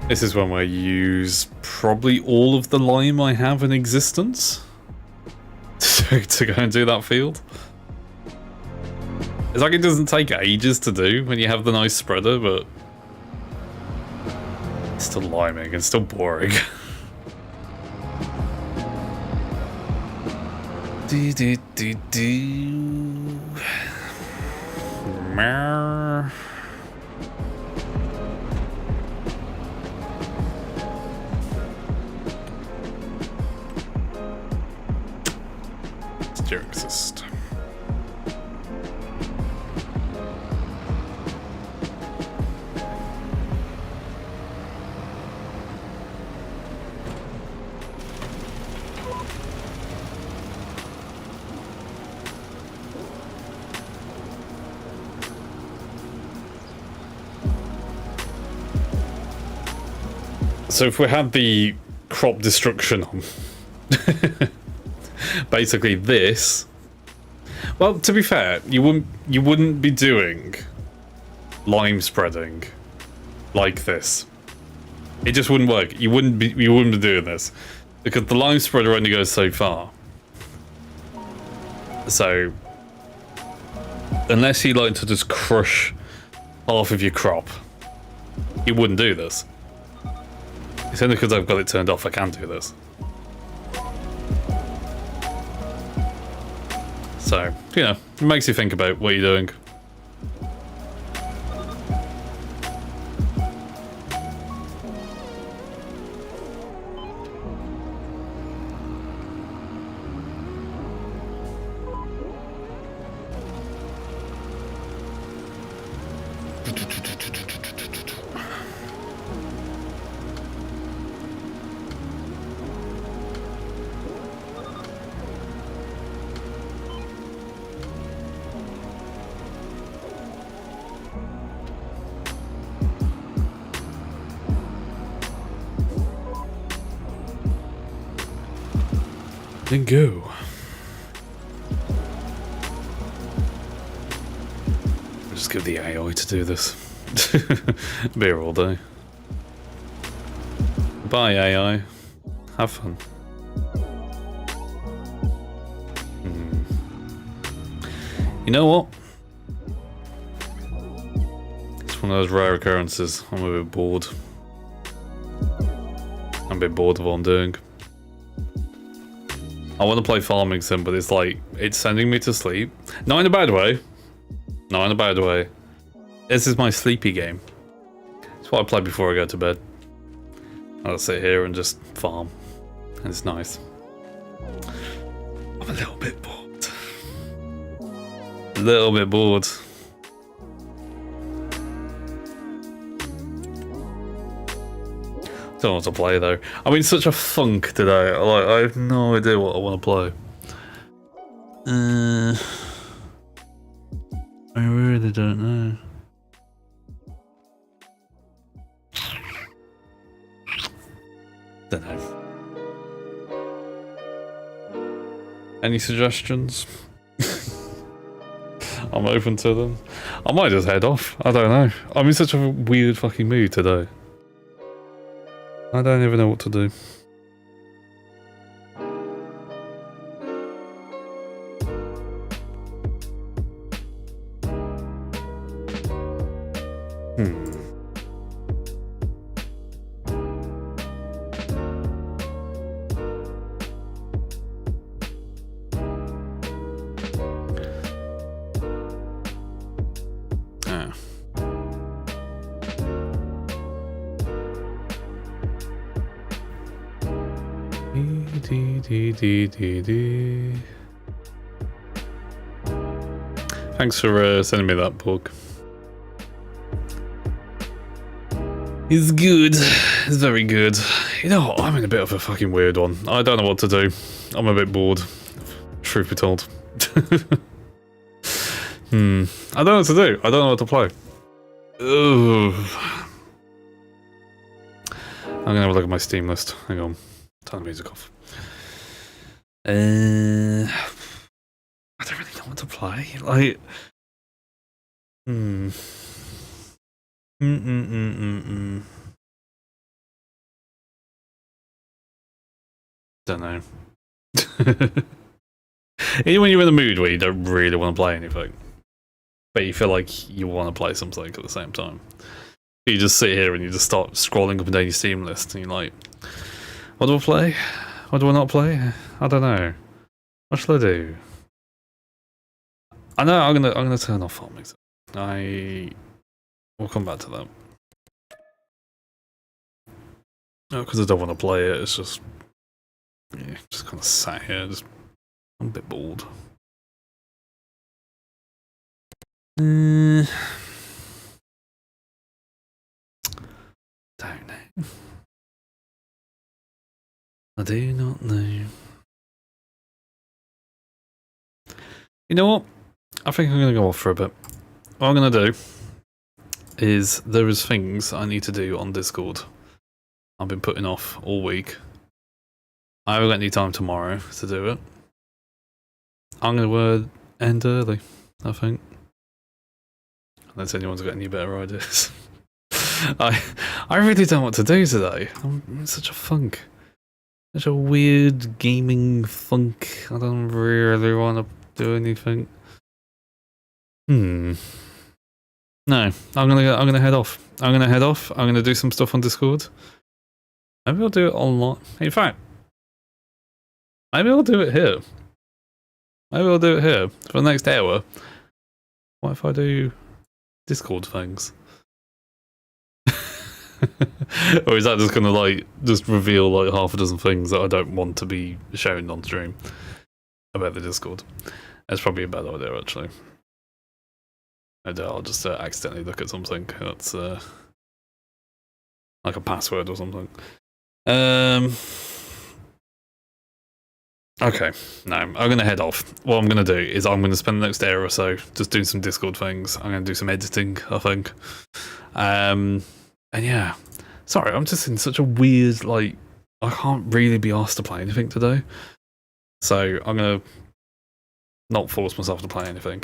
This is when I use probably all of the lime I have in existence to go and do that field. It's like it doesn't take ages to do when you have the nice spreader, but it's still liming and still boring. Mer. Steering assist. So if we had the crop destruction on, basically this, well, to be fair, you wouldn't be doing lime spreading like this. It just wouldn't work. You wouldn't be doing this because the lime spreader only goes so far. So unless you like to just crush half of your crop, you wouldn't do this. It's only because I've got it turned off I can do this. So, you know, it makes you think about what you're doing. Then go. I'll just give the AI to do this. Be here all day. Bye AI. Have fun. You know what? It's one of those rare occurrences. I'm a bit bored. I'm a bit bored of what I'm doing. I want to play farming sim, but it's like, it's sending me to sleep. Not in a bad way. Not in a bad way. This is my sleepy game. It's what I play before I go to bed. I'll sit here and just farm. And it's nice. I'm a little bit bored. A little bit bored. Don't know what to play though. I'm in such a funk today. Like, I have no idea what I want to play. I really don't know. Don't know. Any suggestions? I'm open to them. I might just head off. I don't know. I'm in such a weird fucking mood today. I don't even know what to do. Thanks for sending me that book. It's good. It's very good. You know what? I'm in a bit of a fucking weird one. I don't know what to do. I'm a bit bored. Truth be told. I don't know what to do. I don't know what to play. Ugh. I'm gonna have a look at my Steam list. Hang on. Turn the music off. I don't really know what to play. Like, Don't know. Even when you're in the mood where you don't really want to play anything, but you feel like you want to play something at the same time, you just sit here and you just start scrolling up and down your Steam list, and you're like, "What do I play? What do I not play? I don't know. What shall I do?" I know I'm gonna turn off farming. We'll come back to that. No, because I don't want to play it. It's just, yeah, just kind of sat here. I'm a bit bored. Don't know. I do not know. You know what? I think I'm going to go off for a bit. What I'm going to do is there is things I need to do on Discord. I've been putting off all week. I haven't got any time tomorrow to do it. I'm going to end early, I think. Unless anyone's got any better ideas. I really don't know what to do today. I'm in such a funk. Such a weird gaming funk. I don't really want to do anything. No, I'm gonna head off. I'm gonna do some stuff on Discord. Maybe I'll do it online. In fact, maybe I'll do it here. For the next hour. What if I do Discord things? Or is that just gonna like just reveal like half a dozen things that I don't want to be shown on stream about the Discord? That's probably a bad idea, actually. I'll just accidentally look at something that's like a password or something. Okay, no, I'm gonna head off. What I'm gonna do is I'm gonna spend the next hour or so just doing some Discord things. I'm gonna do some editing, I think. And yeah, sorry, I'm just in such a weird, like, I can't really be asked to play anything today. So I'm gonna not force myself to play anything.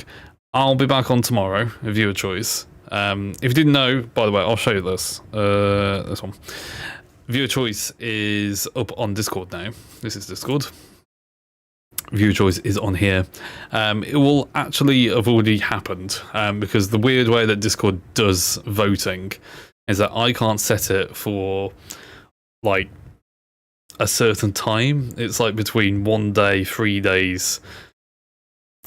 I'll be back on tomorrow, a viewer choice. If you didn't know, by the way, I'll show you this. This one. Viewer choice is up on Discord now. This is Discord. Viewer choice is on here. It will actually have already happened because the weird way that Discord does voting is that I can't set it for like a certain time. It's like between 1 day, 3 days,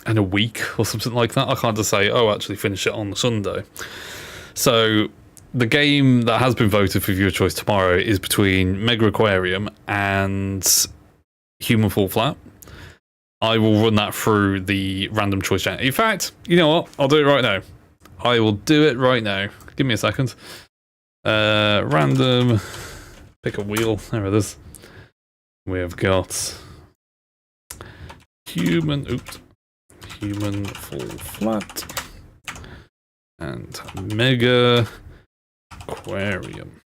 and a week or something like that. I can't just say, oh, actually finish it on Sunday. So the game that has been voted for viewer choice tomorrow is between Mega Aquarium and Human Fall Flat. I will run that through the random choice channel. In fact, you know what? I'll do it right now. I will do it right now. Give me a second. Random. Pick a wheel. There it is. We have got Human Fall Flat and Mega Aquarium.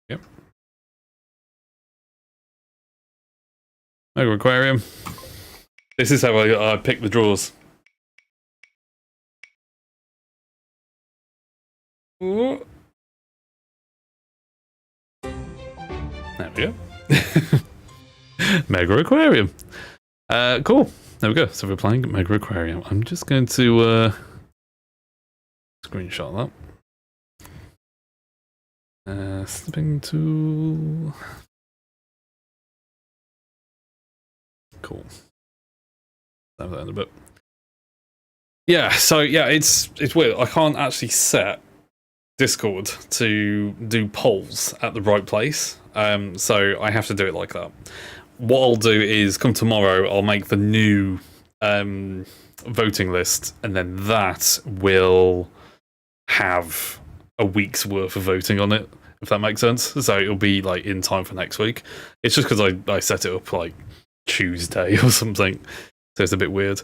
Yep. Mega Aquarium. This is how I pick the draws. Ooh. There we go. Mega Aquarium. Cool. There we go. So we're playing Mega Aquarium. I'm just going to screenshot that. Snipping tool. Cool. Have that in a bit. Yeah, so yeah, it's weird. I can't actually set Discord to do polls at the right place. So I have to do it like that. What I'll do is come tomorrow, I'll make the new voting list, and then that will have a week's worth of voting on it, if that makes sense. So it'll be like in time for next week. It's just because I set it up like Tuesday or something, so it's a bit weird.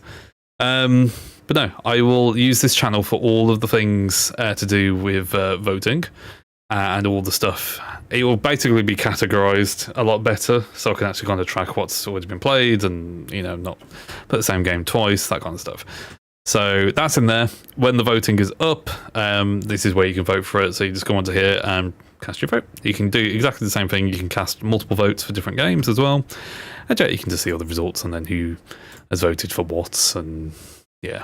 But no, I will use this channel for all of the things to do with voting and all the stuff. It will basically be categorized a lot better, so I can actually kind of track what's already been played and, you know, not put the same game twice, that kind of stuff. So that's in there. When the voting is up, this is where you can vote for it. So you just go onto here and cast your vote. You can do exactly the same thing. You can cast multiple votes for different games as well. And yeah, you can just see all the results and then who has voted for what and yeah,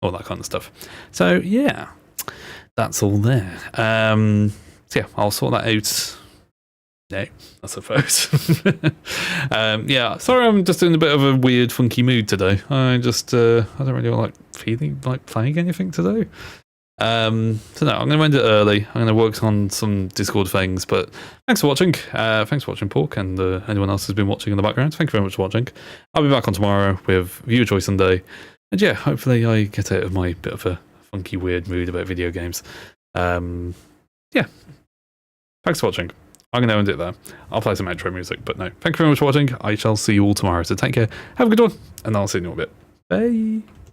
all that kind of stuff. So yeah, that's all there. So yeah, I'll sort that out. No, I suppose. Yeah, sorry, I'm just in a bit of a weird, funky mood today. I don't really like feeling like playing anything today. So no, I'm going to end it early. I'm going to work on some Discord things, but thanks for watching. Thanks for watching, Pork, and anyone else who's been watching in the background. Thank you very much for watching. I'll be back on tomorrow with Viewer Choice Sunday. And yeah, hopefully I get out of my bit of a funky, weird mood about video games. Yeah. Thanks for watching. I'm going to end it there. I'll play some outro music, but no. Thank you very much for watching. I shall see you all tomorrow. So take care. Have a good one. And I'll see you in a bit. Bye.